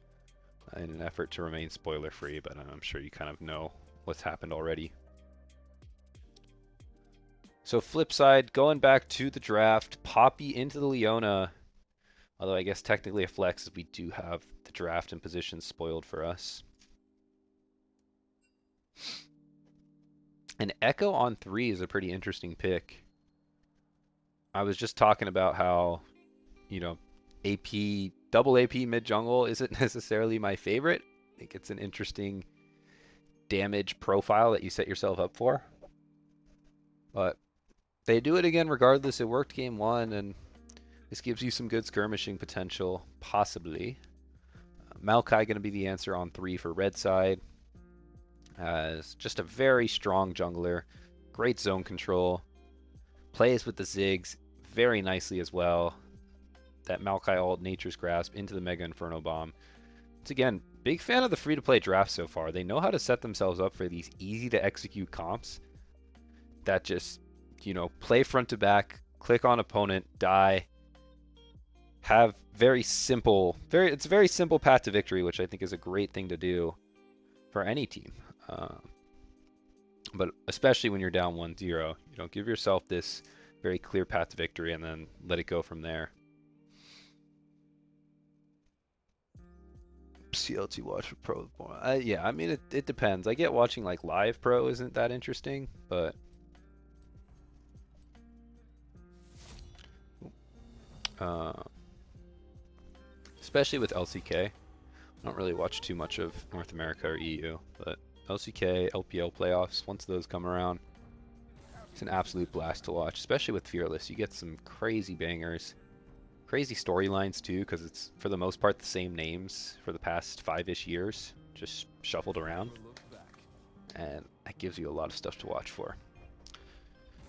in an effort to remain spoiler free, but I'm sure you kind of know what's happened already. So flip side, going back to the draft, Poppy into the Leona. Although I guess technically a flex, as we do have the draft and position spoiled for us. And Echo on 3 is a pretty interesting pick. I was just talking about how, AP, double AP mid jungle isn't necessarily my favorite. I think it's an interesting damage profile that you set yourself up for. But they do it again regardless. It worked game 1, and this gives you some good skirmishing potential, possibly. Maokai going to be the answer on 3 for red side. As just a very strong jungler. Great zone control. Plays with the Ziggs very nicely as well. That Maokai ult, Nature's Grasp, into the Mega Inferno Bomb. Once again, big fan of the free-to-play draft so far. They know how to set themselves up for these easy-to-execute comps that just, play front to back, click on opponent, die, have it's a very simple path to victory, which I think is a great thing to do for any team. But especially when you're down 1-0, give yourself this very clear path to victory and then let it go from there. CLT watch for pro. Yeah, I mean, it depends. I get watching live pro isn't that interesting, but especially with LCK. I don't really watch too much of North America or EU, but LCK, LPL playoffs, once those come around, It's an absolute blast to watch, especially with Fearless. You get some crazy bangers, crazy storylines too, because it's for the most part the same names for the past 5-ish years, just shuffled around, and that gives you a lot of stuff to watch for.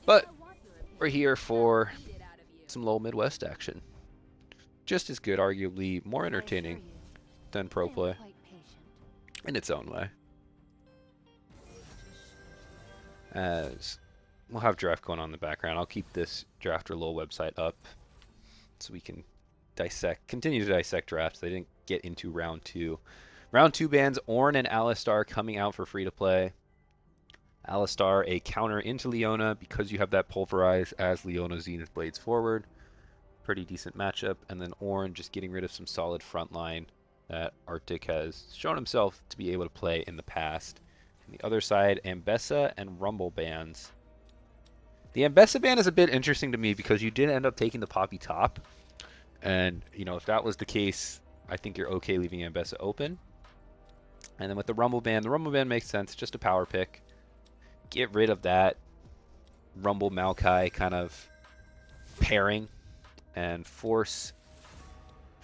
But we're here for some LOLMidwest action. Just as good, arguably more entertaining than Pro Play in its own way. As we'll have draft going on in the background. I'll keep this Drafter LOL website up so we can continue to dissect drafts. They didn't get into round 2. Round 2 bans Ornn and Alistar coming out for free-to-play. Alistar a counter into Leona because you have that Pulverize as Leona Zenith Blades forward. Pretty decent matchup. And then Ornn just getting rid of some solid frontline that Arctic has shown himself to be able to play in the past. On the other side, Ambessa and Rumble bans. The Ambessa ban is a bit interesting to me because you did end up taking the Poppy top. And, you know, if that was the case, I think you're okay leaving Ambessa open. And then with the Rumble ban makes sense. Just a power pick. Get rid of that Rumble Maokai kind of pairing and force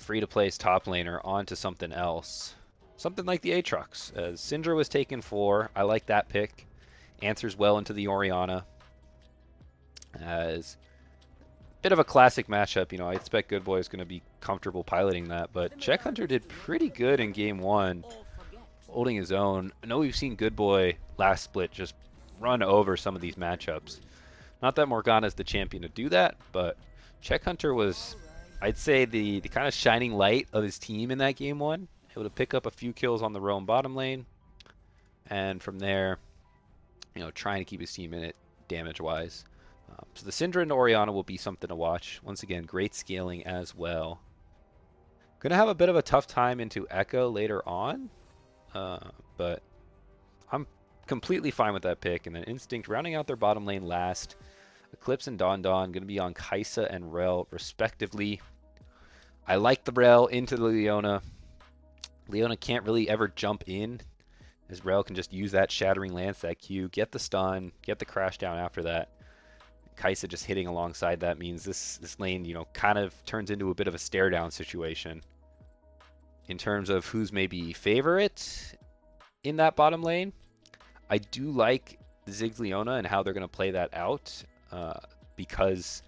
Free2play's top laner onto something else. Something like the Aatrox. As Syndra was taken 4, I like that pick. Answers well into the Orianna. As a bit of a classic matchup, you know, I expect Good Boy is going to be comfortable piloting that, but Check Hunter did pretty good in game 1, holding his own. I know we've seen Good Boy last split just run over some of these matchups. Not that Morgana's the champion to do that, but Check Hunter was, I'd say, the kind of shining light of his team in that game 1. Able to pick up a few kills on the roam bottom lane, and from there, you know, trying to keep his team in it damage-wise. So the Syndra and Orianna will be something to watch. Once again, great scaling as well. Gonna have a bit of a tough time into Echo later on, but I'm completely fine with that pick. And then Instinct rounding out their bottom lane last. Eclipse and Don going to be on Kai'Sa and Rell respectively. I like the Rell into the Leona. Leona can't really ever jump in, as Rell can just use that Shattering Lance, that Q, get the stun, get the crash down after that. Kai'Sa just hitting alongside that means this lane, you know, kind of turns into a bit of a stare down situation in terms of who's maybe favorite in that bottom lane. I do like Ziggs Leona and how they're going to play that out because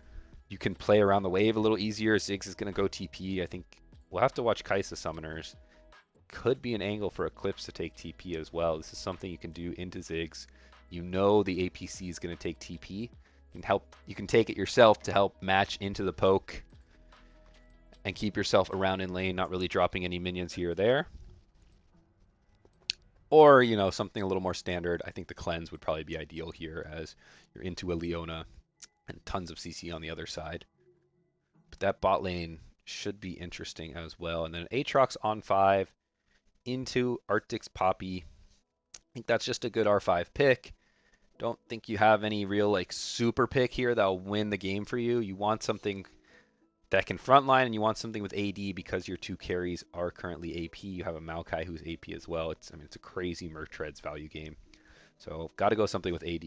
you can play around the wave a little easier. Ziggs is going to go TP. I think we'll have to watch Kai'Sa Summoners. Could be an angle for Eclipse to take TP as well. This is something you can do into Ziggs. You know the APC is going to take TP. You can take it yourself to help match into the poke and keep yourself around in lane, not really dropping any minions here or there. Or, you know, something a little more standard. I think the cleanse would probably be ideal here as you're into a Leona and tons of CC on the other side. But that bot lane should be interesting as well. And then Aatrox on 5 into Arctic's Poppy. I think that's just a good R5 pick. Don't think you have any real like super pick here that'll win the game for you. You want something that can frontline, and you want something with AD because your 2 carries are currently AP. You have a Maokai who's AP as well. It's a crazy Mertreads value game. So got to go something with AD.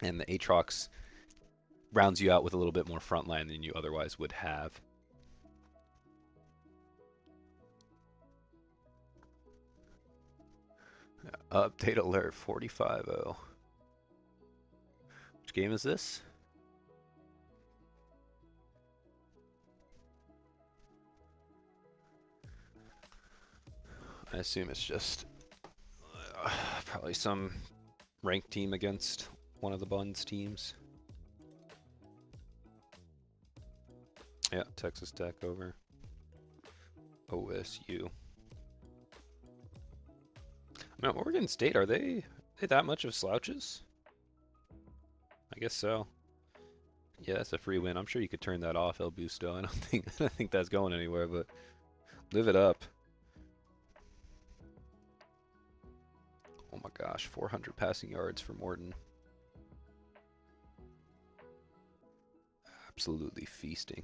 And the Aatrox rounds you out with a little bit more frontline than you otherwise would have. Update alert 45-0. Which game is this? I assume it's just probably some ranked team against one of the Buns teams. Yeah, Texas Tech over OSU. I mean, Oregon State, are they that much of slouches? I guess so. Yeah, that's a free win. I'm sure you could turn that off, El Busto. I don't think that's going anywhere, but live it up. Oh my gosh, 400 passing yards for Morton. Absolutely feasting.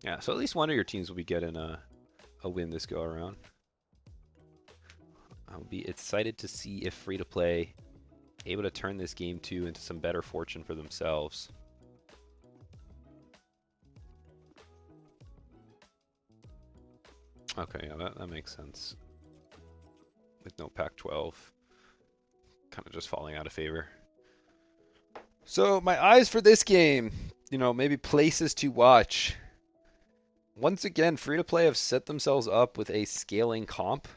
Yeah, so at least one of your teams will be getting a win this go around. I'll be excited to see if Free2play able to turn this game 2 into some better fortune for themselves. Okay, yeah, that makes sense. With no Pac-12, kind of just falling out of favor. So my eyes for this game, you know, maybe places to watch. Once again, Free2play have set themselves up with a scaling comp.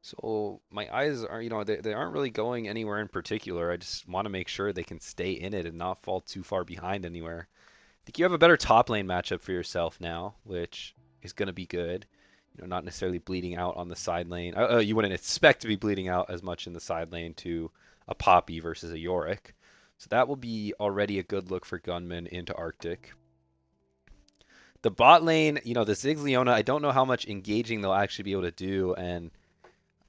So my eyes are, you know, they aren't really going anywhere in particular. I just want to make sure they can stay in it and not fall too far behind anywhere. I think you have a better top lane matchup for yourself now, which is going to be good. You know, not necessarily bleeding out on the side lane. You wouldn't expect to be bleeding out as much in the side lane to a Poppy versus a Yorick. So that will be already a good look for Gunman into Arctic. The bot lane, you know, the Ziggs Leona, I don't know how much engaging they'll actually be able to do, and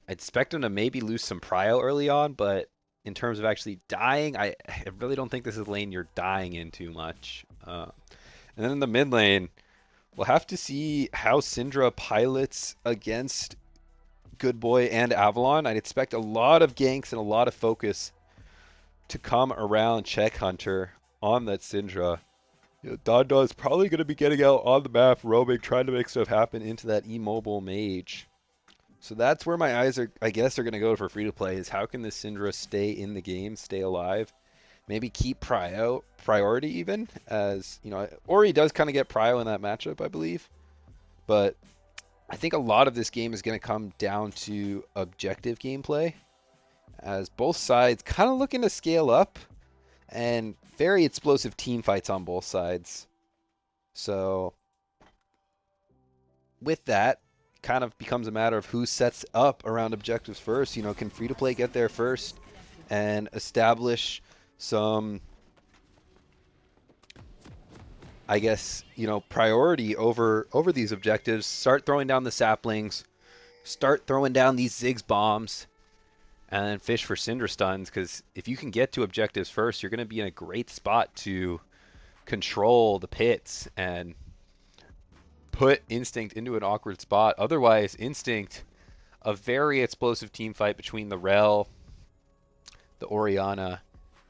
I expect them to maybe lose some prio early on, but in terms of actually dying, I really don't think this is a lane you're dying in too much. And then in the mid lane, we'll have to see how Syndra pilots against Good Boy and Avalon. I'd expect a lot of ganks and a lot of focus to come around Check Hunter on that Syndra. You know, Don is probably going to be getting out on the map, roaming, trying to make stuff happen into that immobile mage. So that's where my eyes are, I guess, are going to go for Free2play, is how can this Syndra stay in the game, stay alive, maybe keep priority even, as, you know, Ori does kind of get prio in that matchup, I believe. But I think a lot of this game is going to come down to objective gameplay, as both sides kind of looking to scale up, and very explosive team fights on both sides. So with that, kind of becomes a matter of who sets up around objectives first. You know, can Free2play get there first and establish some, I guess, you know, priority over these objectives, start throwing down the saplings, start throwing down these Ziggs bombs, and then fish for Syndra stuns, because if you can get to objectives first, you're going to be in a great spot to control the pits and put Instinct into an awkward spot. Otherwise, Instinct, a very explosive team fight between the Rel, the Orianna,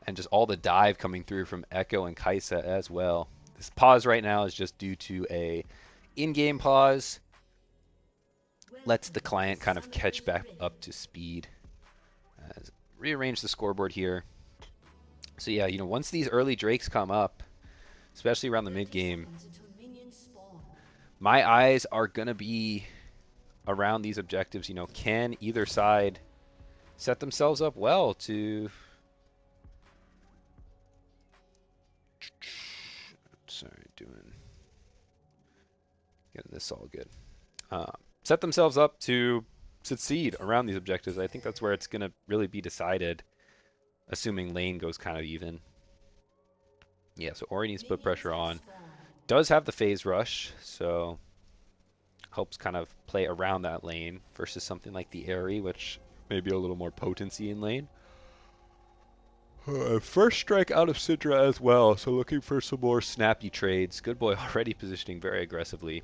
and just all the dive coming through from Echo and Kaisa as well. This pause right now is just due to a in-game pause. Lets the client kind of catch back up to speed. Rearrange the scoreboard here. So yeah, you know, once these early Drakes come up, especially around the mid game, my eyes are going to be around these objectives. You know, can either side set themselves up well to... Sorry, getting this all good. Set themselves up to succeed around these objectives. I think that's where it's going to really be decided, assuming lane goes kind of even. Yeah, so Ori needs to put pressure on. Does have the phase rush, so helps kind of play around that lane versus something like the Aerie, which may be a little more potency in lane. First strike out of Syndra as well, so looking for some more snappy trades. Good Boy already positioning very aggressively.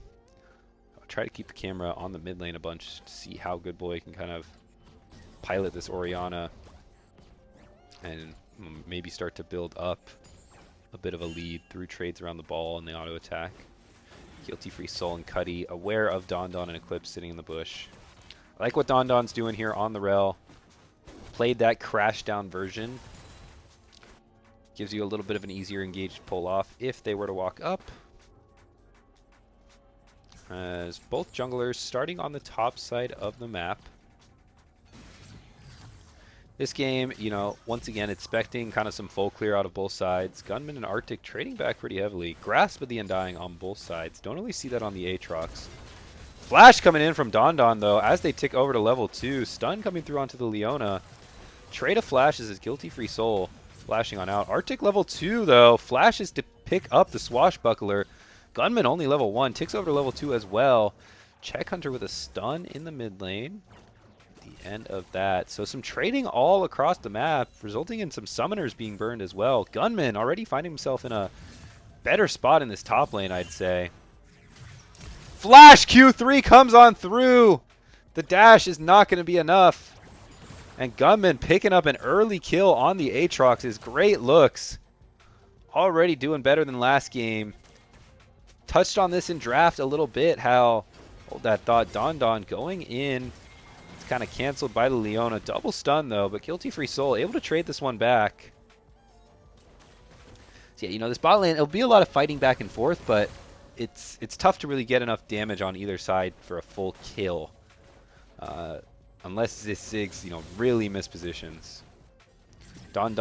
I'll try to keep the camera on the mid lane a bunch to see how Good Boy can kind of pilot this Orianna and maybe start to build up a bit of a lead through trades around the ball and the auto attack. Guilty Free Soul and Cuddy aware of Don and Eclipse sitting in the bush. I like what Don's doing here on the Rel. Played that crash down version. Gives you a little bit of an easier engaged pull off if they were to walk up. As both junglers starting on the top side of the map. This game, you know, once again, expecting kind of some full clear out of both sides. Gunman and Arctic trading back pretty heavily. Grasp of the Undying on both sides. Don't really see that on the Aatrox. Flash coming in from Don though, as they tick over to level 2. Stun coming through onto the Leona. Trade of flashes is Guilty Free Soul flashing on out. Arctic level 2 though. Flashes to pick up the Swashbuckler. Gunman only level 1. Ticks over to level 2 as well. Check Hunter with a stun in the mid lane. The end of that. So some trading all across the map, resulting in some summoners being burned as well. Gunman already finding himself in a better spot in this top lane, I'd say. Flash Q3 comes on through. The dash is not going to be enough. And Gunman picking up an early kill on the Aatrox is great looks. Already doing better than last game. Touched on this in draft a little bit, how hold that thought, Don going in. It's kind of canceled by the Leona. Double stun though, but Guilty Free Soul able to trade this one back. So yeah, you know, this bot lane, it'll be a lot of fighting back and forth, but it's tough to really get enough damage on either side for a full kill. Unless this Ziggs, you know, really mispositions. Don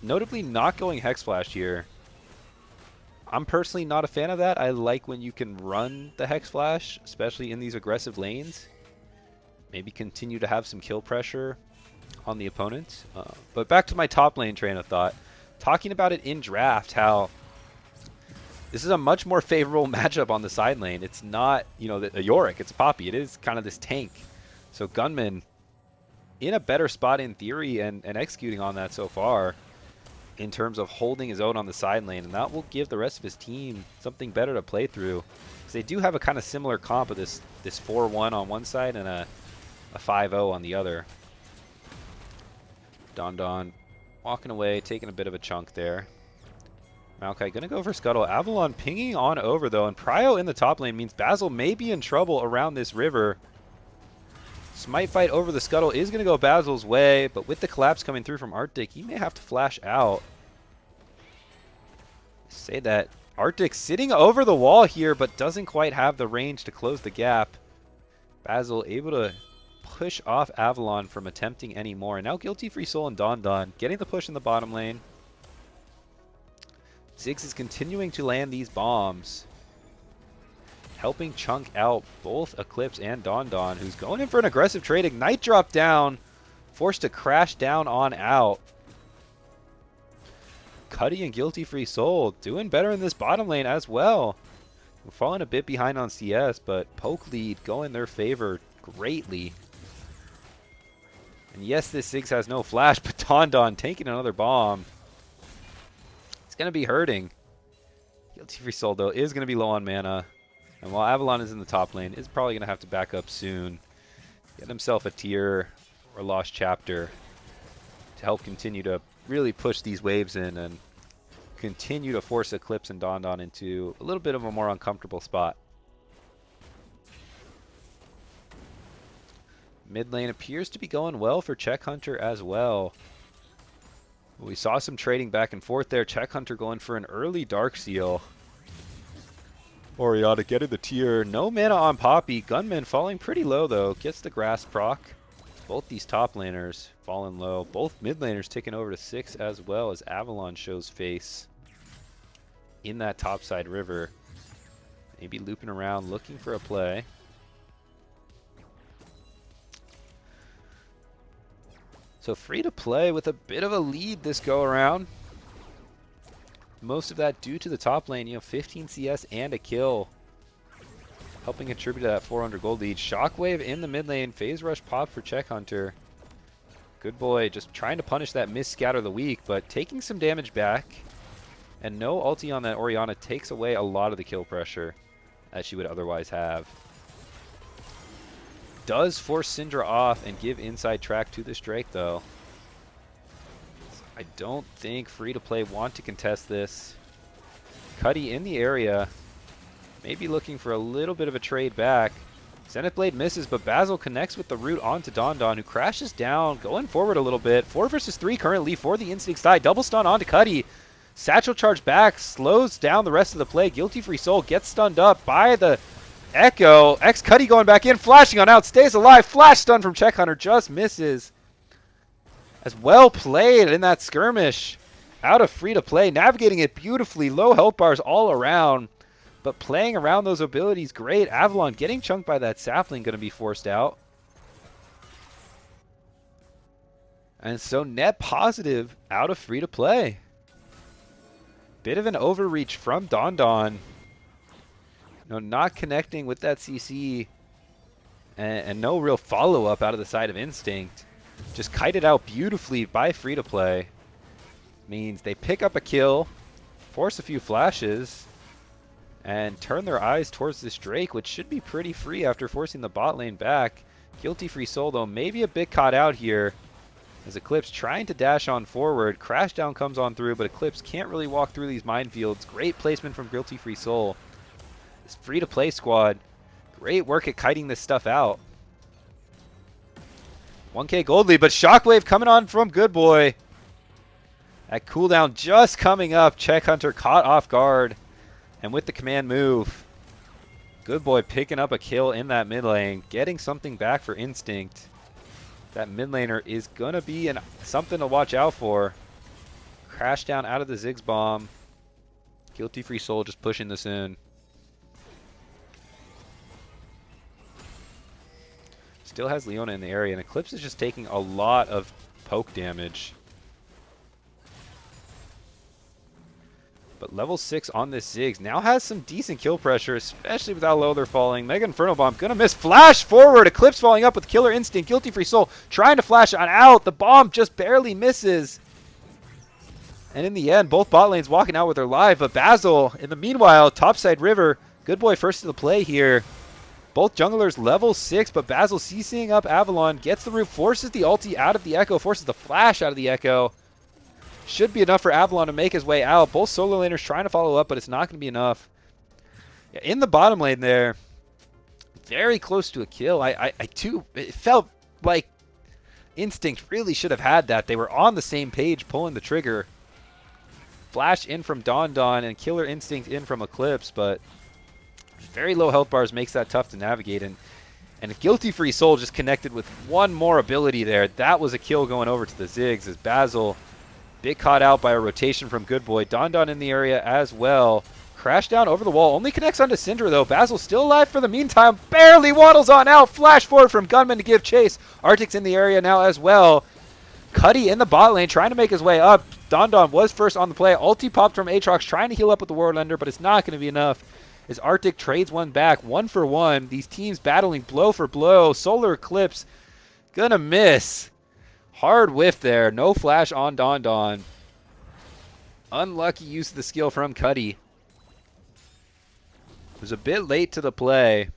notably not going Hex Flash here. I'm personally not a fan of that. I like when you can run the Hex Flash, especially in these aggressive lanes. Maybe continue to have some kill pressure on the opponent. But back to my top lane train of thought. Talking about it in draft, how this is a much more favorable matchup on the side lane. It's not, you know, a Yorick, it's Poppy. It is kind of this tank. So Gunman in a better spot in theory and executing on that so far in terms of holding his own on the side lane. And that will give the rest of his team something better to play through. Because they do have a kind of similar comp of this 4-1 on one side and a 5-0 on the other. Don walking away, taking a bit of a chunk there. Maokai going to go for Scuttle. Avalon pinging on over though. And Prio in the top lane means Basil may be in trouble around this river. Smite fight over the Scuttle is going to go Basil's way, but with the collapse coming through from Arctic, he may have to flash out. Say that Arctic sitting over the wall here, but doesn't quite have the range to close the gap. Basil able to push off Avalon from attempting any more. And now Guilty Free Soul and Don getting the push in the bottom lane. Ziggs is continuing to land these bombs, helping chunk out both Eclipse and Don, who's going in for an aggressive trade. Ignite drop down, forced to crash down on out. Cuddy and Guilty Free Soul doing better in this bottom lane as well. We're falling a bit behind on CS, but poke lead going their favor greatly. And yes, this Ziggs has no flash, but Don taking another bomb. It's going to be hurting. Guilty Free Soul, though, is going to be low on mana. And while Avalon is in the top lane, is probably going to have to back up soon. Get himself a tier or lost chapter to help continue to really push these waves in and continue to force Eclipse and Don into a little bit of a more uncomfortable spot. Mid lane appears to be going well for Check Hunter as well. We saw some trading back and forth there. Check Hunter going for an early Dark Seal. Oriana getting the tier. No mana on Poppy. Gunman falling pretty low though. Gets the grass proc. Both these top laners falling low. Both mid laners ticking over to 6 as well as Avalon shows face in that topside river. Maybe looping around looking for a play. So free to play with a bit of a lead this go around. Most of that due to the top lane, you know, 15 CS and a kill. Helping contribute to that 400 gold lead. Shockwave in the mid lane. Phase rush pop for Check Hunter. Good boy, just trying to punish that miss scatter of the week, but taking some damage back. And no ulti on that Oriana takes away a lot of the kill pressure that she would otherwise have. Does force Syndra off and give inside track to this Drake though. I don't think Free to Play want to contest this. Cuddy in the area. Maybe looking for a little bit of a trade back. Zenith Blade misses, but Basil connects with the root onto Don, who crashes down, going forward a little bit. 4 versus 3 currently for the Instincts die. Double stun onto Cuddy. Satchel charge back, slows down the rest of the play. Guilty Free Soul gets stunned up by the Echo. Cuddy going back in, flashing on out, stays alive. Flash stun from Check Hunter, just misses. As well played in that skirmish. Out of Free to Play, navigating it beautifully. Low health bars all around, but playing around those abilities great. Avalon getting chunked by that sapling, going to be forced out. And so net positive out of Free to Play. Bit of an overreach from Don. No, not connecting with that CC, and no real follow-up out of the side of Instinct. Just kited out beautifully by Free to Play. Means they pick up a kill, force a few flashes, and turn their eyes towards this Drake, which should be pretty free after forcing the bot lane back. Guilty Free Soul, though, maybe a bit caught out here as Eclipse trying to dash on forward. Crashdown comes on through, but Eclipse can't really walk through these minefields. Great placement from Guilty Free Soul. This free-to-play squad, great work at kiting this stuff out. 1k gold lead, but Shockwave coming on from Good Boy. That cooldown just coming up. Check Hunter caught off guard. And with the command move, Good Boy picking up a kill in that mid lane, getting something back for Instinct. That mid laner is going to be something to watch out for. Crash down out of the Ziggs bomb. Guilty Free Soul just pushing this in. Still has Leona in the area, and Eclipse is just taking a lot of poke damage. But level 6 on this Ziggs now has some decent kill pressure, especially with how low they're falling. Mega Inferno Bomb gonna miss. Flash forward. Eclipse falling up with Killer Instinct. Guilty Free Soul trying to flash on out. The bomb just barely misses. And in the end, both bot lanes walking out with their life. But Basil, in the meanwhile, topside river. Good Boy first to the play here. Both junglers level 6, but Basil CCing up Avalon, gets the root, forces the ulti out of the Echo, forces the flash out of the Echo. Should be enough for Avalon to make his way out. Both solo laners trying to follow up, but it's not going to be enough. Yeah, in the bottom lane there, very close to a kill. It felt like Instinct really should have had that. They were on the same page pulling the trigger. Flash in from Don and Killer Instinct in from Eclipse, but very low health bars makes that tough to navigate. And if Guilty Free Soul just connected with one more ability there, that was a kill going over to the Ziggs as Basil, bit caught out by a rotation from Good Boy. Don in the area as well. Crash down over the wall. Only connects onto Syndra though. Basil still alive for the meantime. Barely waddles on out. Flash forward from Gunman to give chase. Arctic's in the area now as well. Cuddy in the bot lane trying to make his way up. Don was first on the play. Ulti popped from Aatrox trying to heal up with the Warlander, but it's not going to be enough. As Arctic trades one back, 1-for-1. These teams battling blow for blow. Solar Eclipse gonna miss. Hard whiff there. No flash on Don. Unlucky use of the skill from Cuddy. It was a bit late to the play,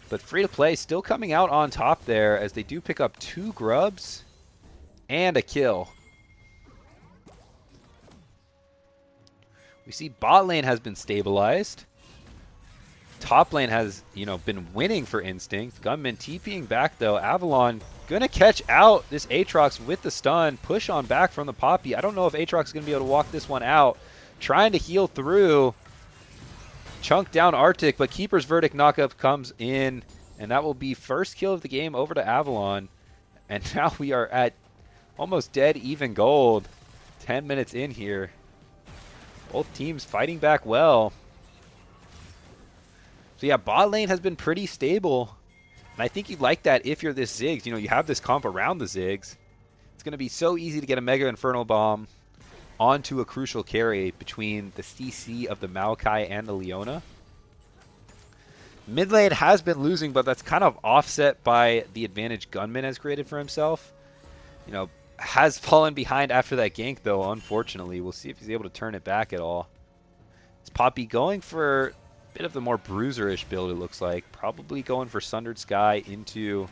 but Free2play still coming out on top there as they do pick up 2 grubs and a kill. We see bot lane has been stabilized. Top lane has, been winning for Instinct. Gunman TPing back though. Avalon gonna catch out this Aatrox with the stun. Push on back from the Poppy. I don't know if Aatrox is gonna be able to walk this one out. Trying to heal through. Chunk down Arctic, but Keeper's Verdict knockup comes in, and that will be first kill of the game over to Avalon. And now we are at almost dead even gold. 10 minutes in here. Both teams fighting back well. So yeah, bot lane has been pretty stable. And I think you'd like that if you're this Ziggs. You have this comp around the Ziggs. It's going to be so easy to get a Mega Infernal Bomb onto a crucial carry between the CC of the Maokai and the Leona. Mid lane has been losing, but that's kind of offset by the advantage Gunman has created for himself. Has fallen behind after that gank, though, unfortunately. We'll see if he's able to turn it back at all. It's Poppy going for a bit of the more bruiser-ish build, it looks like. Probably going for Sundered Sky into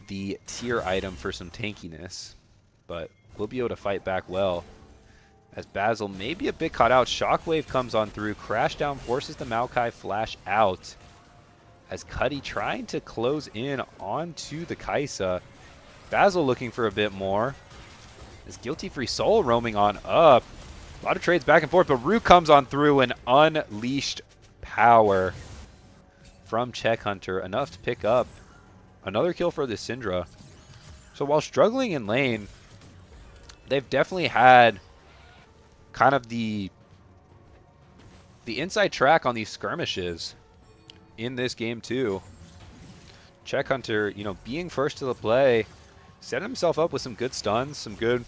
the tier item for some tankiness. But we'll be able to fight back well. As Basil may be a bit caught out. Shockwave comes on through. Crashdown forces the Maokai flash out. As Cuddy trying to close in onto the Kaisa. Basil looking for a bit more. As Guilty Free Soul roaming on up. A lot of trades back and forth, but Root comes on through and unleashed power from Check Hunter. Enough to pick up another kill for the Syndra. So while struggling in lane, they've definitely had kind of the inside track on these skirmishes in this game too. Check Hunter, being first to the play, set himself up with some good stuns, some good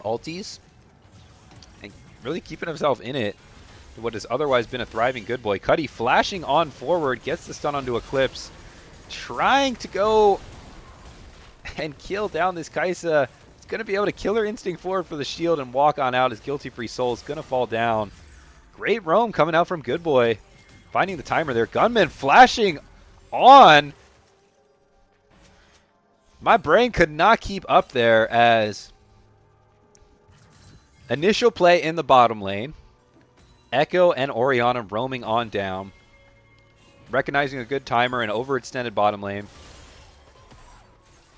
ultis, and really keeping himself in it to what has otherwise been a thriving Good Boy. Cuddy flashing on forward, gets the stun onto Eclipse, trying to go and kill down this Kaisa. It's going to be able to Killer Instinct forward for the shield and walk on out as Guilty Free Soul is going to fall down. Great roam coming out from Good Boy. Finding the timer there. Gunman flashing on. My brain could not keep up there as initial play in the bottom lane. Echo and Orianna roaming on down. Recognizing a good timer and overextended bottom lane.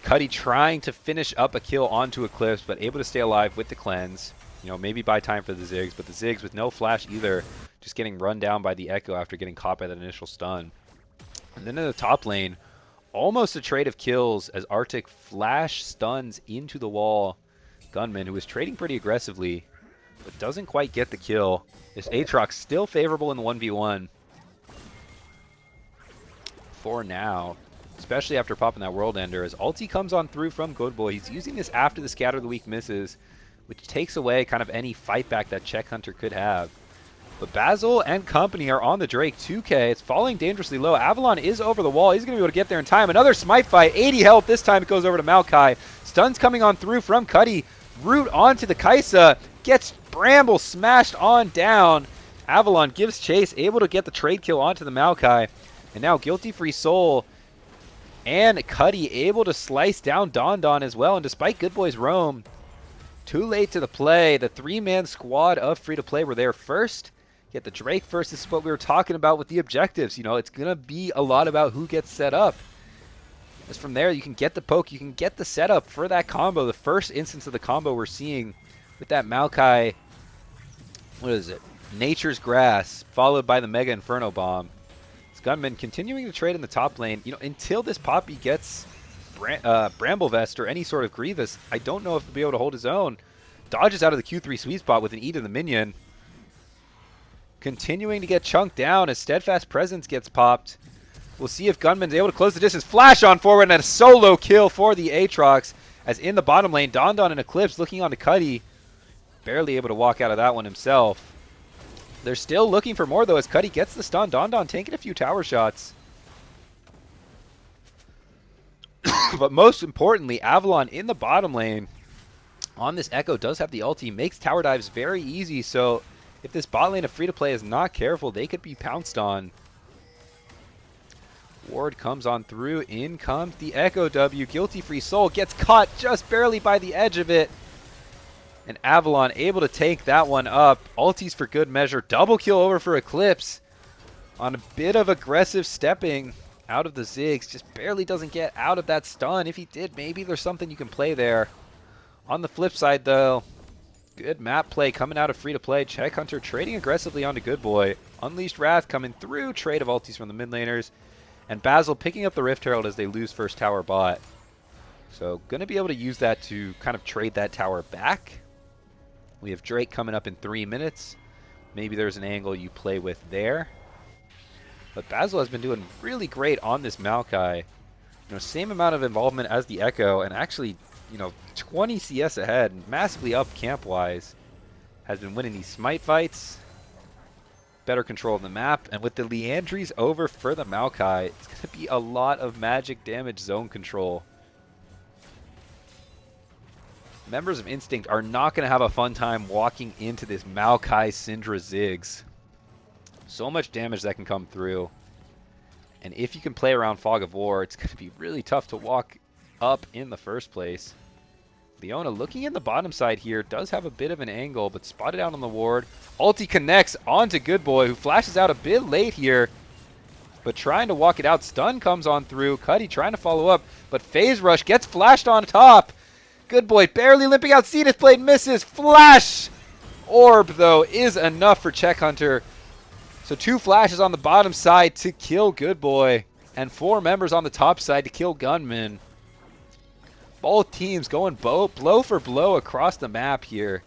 Cuddy trying to finish up a kill onto Eclipse, but able to stay alive with the cleanse. You know, maybe buy time for the Ziggs, but the Ziggs with no flash either, just getting run down by the Echo after getting caught by that initial stun. And then in the top lane, almost a trade of kills as Arctic flash stuns into the wall. Gunman, who is trading pretty aggressively, but doesn't quite get the kill. This Aatrox still favorable in the 1v1 for now, especially after popping that World Ender, as ulti comes on through from Good Boy. He's using this after the Scatter of the Weak misses, which takes away kind of any fight back that Check Hunter could have. But Basil and company are on the Drake. 2K, it's falling dangerously low. Avalon is over the wall. He's going to be able to get there in time. Another smite fight, 80 health. This time it goes over to Maokai. Stuns coming on through from Cuddy. Root onto the Kaisa. Gets Bramble smashed on down. Avalon gives chase, able to get the trade kill onto the Maokai. And now Guilty Free Soul and Cuddy able to slice down Don Don as well. And despite Good Boy's roam, too late to the play. The three-man squad of Free-to-Play were there first. Get the Drake first. This is what we were talking about with the objectives. You know, it's going to be a lot about who gets set up. As from there, you can get the poke. You can get the setup for that combo. The first instance of the combo we're seeing with that Maokai, what is it? Nature's Grass, followed by the Mega Inferno Bomb. Gunman continuing to trade in the top lane. You know, until this Poppy gets Bramble Vest or any sort of Grievous, I don't know if he'll be able to hold his own. Dodges out of the Q3 sweet spot with an E to the minion. Continuing to get chunked down as Steadfast Presence gets popped. We'll see if Gunman's able to close the distance. Flash on forward and a solo kill for the Aatrox. As in the bottom lane, Don Don and Eclipse looking on to Cuddy. Barely able to walk out of that one himself. They're still looking for more, though, as Cuddy gets the stun. Don Don taking a few tower shots. But most importantly, Avalon in the bottom lane on this Echo does have the ulti. Makes tower dives very easy, so if this bot lane of Free-to-Play is not careful, they could be pounced on. Ward comes on through. In comes the Echo W. Guilty Free Soul gets caught just barely by the edge of it. And Avalon able to take that one up. Ultis for good measure. Double kill over for Eclipse. On a bit of aggressive stepping out of the Ziggs. Just barely doesn't get out of that stun. If he did, maybe there's something you can play there. On the flip side, though, good map play coming out of Free-to-Play. Check Hunter trading aggressively onto Good Boy. Unleashed Wrath coming through. Trade of ultis from the mid laners. And Basil picking up the Rift Herald as they lose first tower bot. So going to be able to use that to kind of trade that tower back. We have Drake coming up in 3 minutes. Maybe there's an angle you play with there. But Basil has been doing really great on this Maokai. You know, same amount of involvement as the Echo, and actually, you know, 20 CS ahead, massively up camp-wise. Has been winning these smite fights. Better control of the map, and with the Leandries over for the Maokai, it's going to be a lot of magic damage zone control. Members of Instinct are not going to have a fun time walking into this Maokai Syndra Ziggs. So much damage that can come through. And if you can play around Fog of War, it's going to be really tough to walk up in the first place. Leona looking in the bottom side here, does have a bit of an angle, but spotted out on the ward. Ulti connects onto Good Boy, who flashes out a bit late here, but trying to walk it out. Stun comes on through. Cuddy trying to follow up, but Phase Rush gets flashed on top. Good Boy barely limping out. Zenith Blade misses. Flash! Orb, though, is enough for Check Hunter. So 2 flashes on the bottom side to kill Good Boy, and 4 members on the top side to kill Gunman. Both teams going blow for blow across the map here.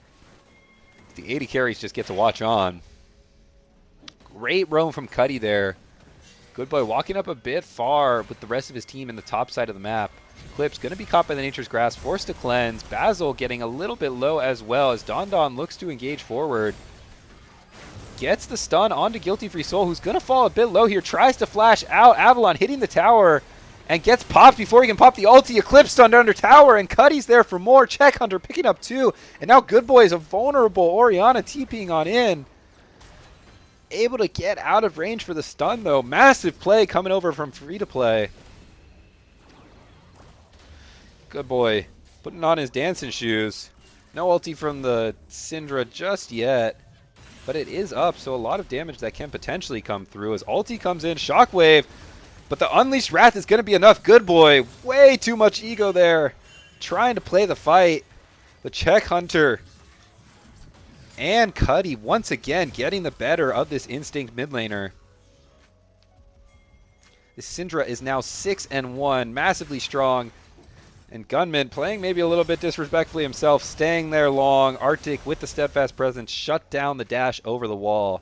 The 80 carries just get to watch on. Great roam from Cuddy there. Good Boy walking up a bit far with the rest of his team in the top side of the map. Eclipse going to be caught by the Nature's Grass, forced to cleanse. Basil getting a little bit low as well as Don Don looks to engage forward. Gets the stun onto Guilty Free Soul, who's going to fall a bit low here. Tries to flash out. Avalon hitting the tower and gets popped before he can pop the ulti. Eclipse stunned under tower, and Cuddy's there for more. Check Hunter picking up 2. And now Good Boy is a vulnerable Orianna TPing on in. able to get out of range for the stun, though. Massive play coming over from Free2play. Good boy. Putting on his dancing shoes. No ulti from the Syndra just yet. But it is up, so a lot of damage that can potentially come through. As ulti comes in, Shockwave. But the Unleashed Wrath is going to be enough. Good boy. Way too much ego there. Trying to play the fight. The Check Hunter. And Cuddy once again getting the better of this Instinct mid laner. This Syndra is now 6-1. Massively strong. And Gunman playing maybe a little bit disrespectfully himself, staying there long. Arctic with the steadfast presence shut down the dash over the wall.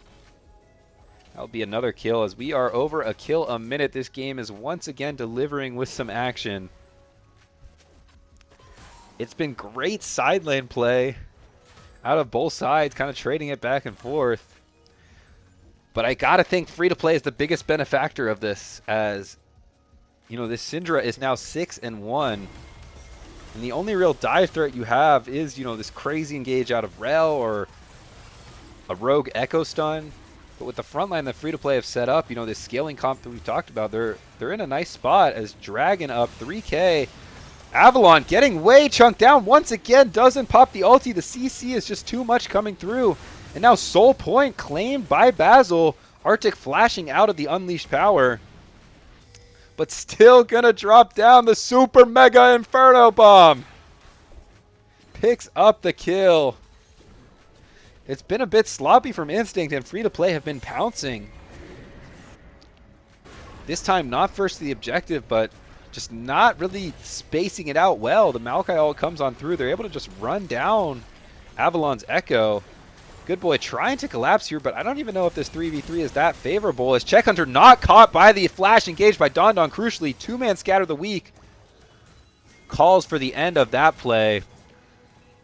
That'll be another kill as we are over a kill a minute. This game is once again delivering with some action. It's been great side lane play out of both sides, kind of trading it back and forth. But I gotta think Free2play is the biggest benefactor of this, as you know, this Syndra is now 6-1. And the only real dive threat you have is, you know, this crazy engage out of Rel or a rogue Echo Stun. But with the front line that Free2play have set up, you know, this scaling comp that we've talked about, they're in a nice spot as Dragon up 3K. Avalon getting way chunked down once again, doesn't pop the ulti. The CC is just too much coming through. And now Soul Point claimed by Basil. Arctic flashing out of the unleashed power. But still gonna drop down the super mega Inferno Bomb. Picks up the kill. It's been a bit sloppy from Instinct, and Free2play have been pouncing. This time not first to the objective, but just not really spacing it out well. The Maokai ult comes on through. They're able to just run down Avalon's Echo. Good boy trying to collapse here, but I don't even know if this 3v3 is that favorable. As Check Hunter not caught by the flash engaged by Don. Crucially, two-man scatter the weak. Calls for the end of that play.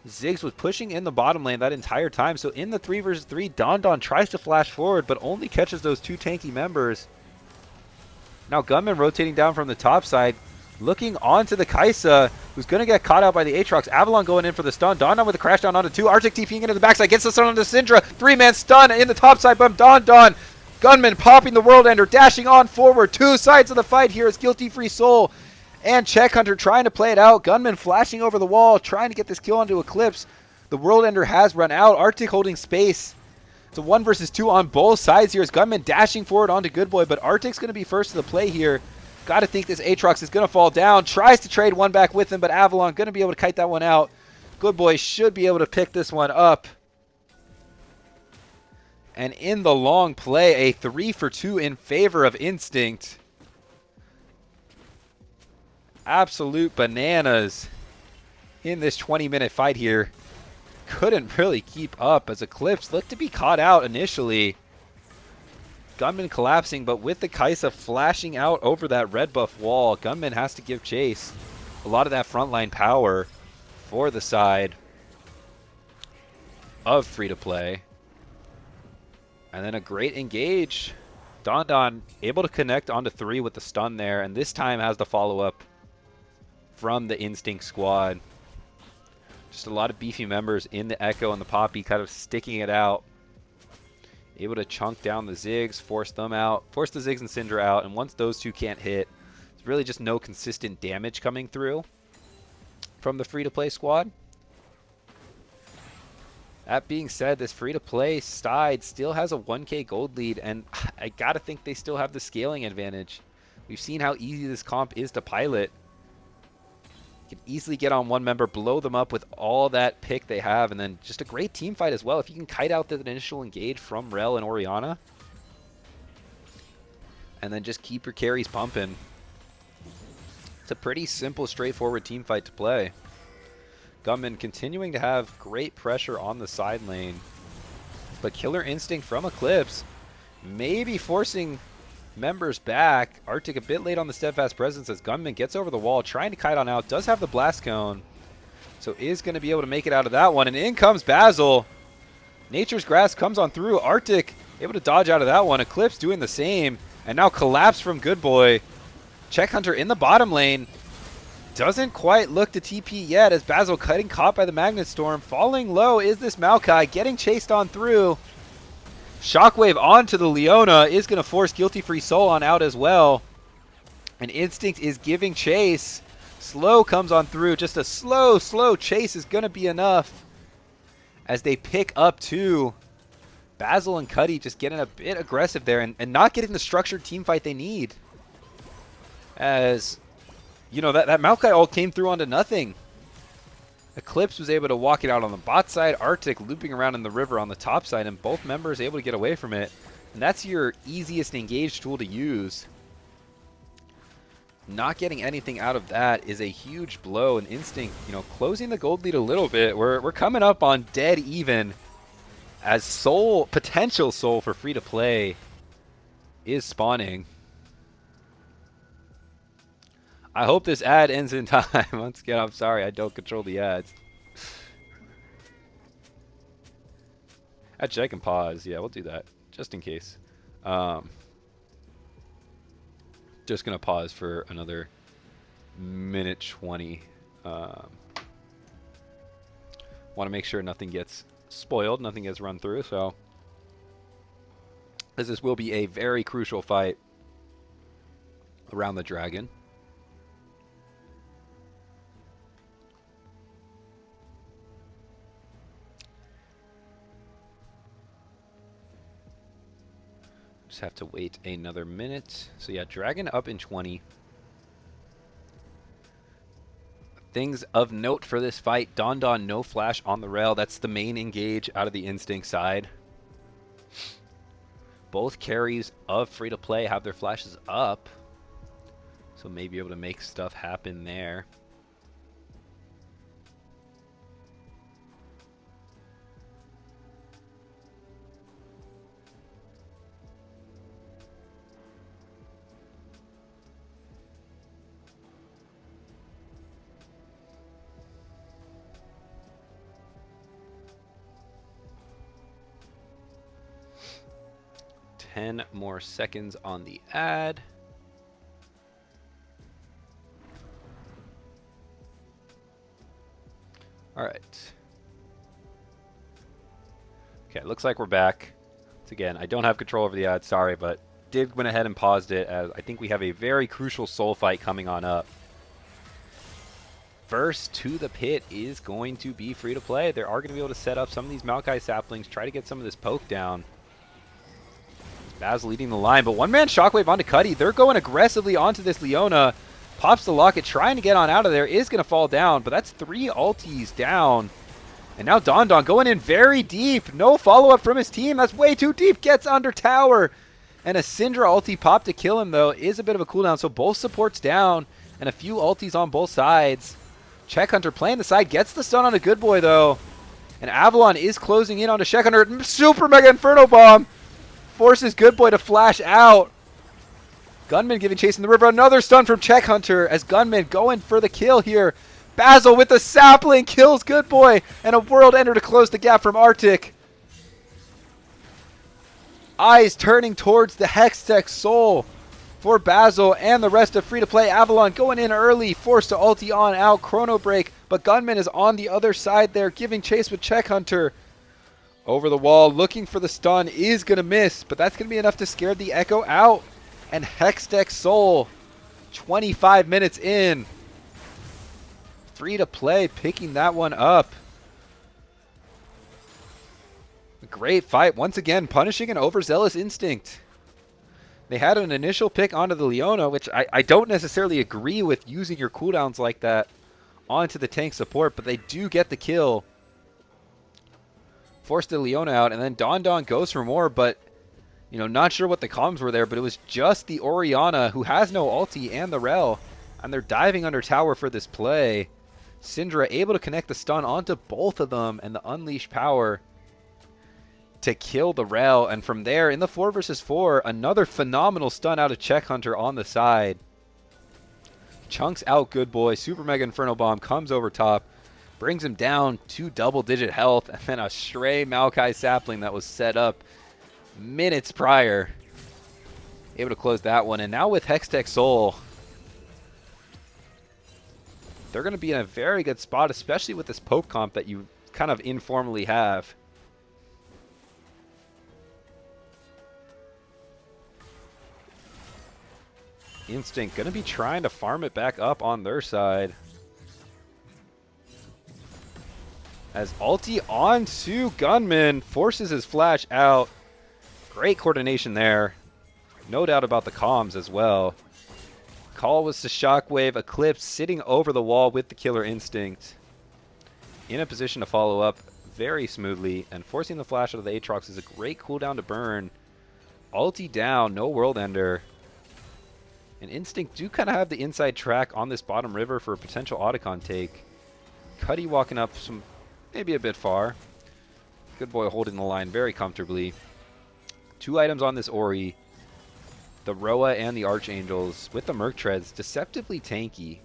Ziggs was pushing in the bottom lane that entire time. So in the 3 versus 3, Don tries to flash forward, but only catches those two tanky members. Now Gunman rotating down from the top side. Looking onto the Kaisa, who's going to get caught out by the Aatrox. Avalon going in for the stun. Don with a crash down onto 2. Arctic TPing into the backside. Gets the stun onto Syndra. 3-man stun in the top side bump. Don. Gunman popping the World Ender. Dashing on forward. Two sides of the fight here as Guilty Free Soul and Check Hunter trying to play it out. Gunman flashing over the wall. Trying to get this kill onto Eclipse. The World Ender has run out. Arctic holding space. It's a 1 versus 2 on both sides here as Gunman dashing forward onto Good Boy. But Arctic's going to be first to the play here. Got to think this Aatrox is going to fall down. Tries to trade one back with him, but Avalon going to be able to kite that one out. Good Boy should be able to pick this one up. And in the long play, a 3 for 2 in favor of Instinct. Absolute bananas in this 20-minute fight here. Couldn't really keep up as Eclipse looked to be caught out initially. Gunman collapsing, but with the Kaisa flashing out over that red buff wall, Gunman has to give chase. A lot of that frontline power for the side of Free2play. And then a great engage. Don able to connect onto 3 with the stun there, and this time has the follow-up from the Instinct squad. Just a lot of beefy members in the Echo and the Poppy kind of sticking it out. Able to chunk down the Ziggs, force them out, force the Ziggs and Syndra out, and once those two can't hit, there's really just no consistent damage coming through from the Free2play squad. That being said, this Free2play side still has a 1k gold lead, and I gotta think they still have the scaling advantage. We've seen how easy this comp is to pilot. You can easily get on one member, blow them up with all that pick they have, and then just a great team fight as well. If you can kite out the initial engage from Rel and Orianna, and then just keep your carries pumping. It's a pretty simple, straightforward team fight to play. Gunman continuing to have great pressure on the side lane, but Killer Instinct from Eclipse maybe forcing members back. Arctic a bit late on the steadfast presence as Gunman gets over the wall, trying to kite on out. Does have the blast cone, so is going to be able to make it out of that one. And in comes Basil. Nature's Grass comes on through. Arctic able to dodge out of that one. Eclipse doing the same, and now collapse from Good Boy. Check Hunter in the bottom lane. Doesn't quite look to TP yet as Basil getting caught by the Magnet Storm. Falling low is this Maokai, getting chased on through. Shockwave onto the Leona is going to force Guilty Free Soul on out as well. And Instinct is giving chase. Slow comes on through. Just a slow chase is going to be enough. As they pick up two. Basil and Cuddy just getting a bit aggressive there and not getting the structured team fight they need. As, you know, that Maokai ult came through onto nothing. Eclipse was able to walk it out on the bot side. Arctic looping around in the river on the top side, and both members able to get away from it. And that's your easiest engage tool to use. Not getting anything out of that is a huge blow. And Instinct, you know, closing the gold lead a little bit. We're coming up on dead even. As Soul, potential Soul for Free2play is spawning. I hope this ad ends in time. Once again, I'm sorry, I don't control the ads. Actually, I can pause. Yeah, we'll do that, just in case. Just going to pause for another minute 20. Want to make sure nothing gets spoiled, nothing gets run through, so as this will be a very crucial fight around the dragon. Just have to wait another minute. So yeah, dragon up in 20. Things of note for this fight: Don no flash on the rail. That's the main engage out of the Instinct side. Both carries of Free2play have their flashes up, so maybe able to make stuff happen there. Ten more seconds on the ad. All right. Okay, looks like we're back. Once again, I don't have control over the ad, sorry, but did went ahead and paused it as I think we have a very crucial soul fight coming on up. First to the pit is going to be Free2play. They are going to be able to set up some of these Maokai saplings, try to get some of this poke down. Baz leading the line, but one-man Shockwave onto Cuddy. They're going aggressively onto this Leona. Pops the locket, trying to get on out of there. Is going to fall down, but that's 3 ultis down. And now Don going in very deep. No follow-up from his team. That's way too deep. Gets under tower. And a Syndra ulti pop to kill him, though, is a bit of a cooldown. So both supports down, and a few ultis on both sides. Check Hunter playing the side. Gets the stun on a good boy, though. And Avalon is closing in onto Check Hunter. Super Mega Inferno Bomb. Forces Good Boy to flash out. Gunman giving chase in the river. Another stun from Check Hunter as Gunman going for the kill here. Basil with the sapling kills Good Boy. And a World Ender to close the gap from Arctic. Eyes turning towards the Hextech Soul for Basil and the rest of Free2play. Avalon going in early. Forced to ulti on out. Chrono Break. But Gunman is on the other side there giving chase with Check Hunter. Over the wall, looking for the stun, is going to miss, but that's going to be enough to scare the Echo out. And Hextech Soul, 25 minutes in. Free2play picking that one up. A great fight, once again, punishing an overzealous Instinct. They had an initial pick onto the Leona, which I don't necessarily agree with using your cooldowns like that onto the tank support, but they do get the kill. Forced the Leona out, and then Don goes for more, but, you know, not sure what the comms were there, but it was just the Orianna, who has no ulti, and the Rel, and they're diving under tower for this play. Syndra able to connect the stun onto both of them, and the Unleash power to kill the Rel, and from there, in the 4 versus 4, another phenomenal stun out of Check Hunter on the side. Chunks out Good Boy, Super Mega Inferno Bomb comes over top. Brings him down to double-digit health, and then a stray Maokai sapling that was set up minutes prior. Able to close that one, and now with Hextech Soul, they're going to be in a very good spot, especially with this poke comp that you kind of informally have. Instinct going to be trying to farm it back up on their side. As ulti onto Gunman, forces his flash out. Great coordination there. No doubt about the comms as well. Call was to Shockwave, Eclipse sitting over the wall with the Killer Instinct. In a position to follow up very smoothly, and forcing the flash out of the Aatrox is a great cooldown to burn. Ulti down, no World Ender. And Instinct do kind of have the inside track on this bottom river for a potential Otacon take. Cuddy walking up some, maybe a bit far. Good boy holding the line very comfortably. 2 items on this Ori. The Roa and the Archangels with the Merc Treads, deceptively tanky.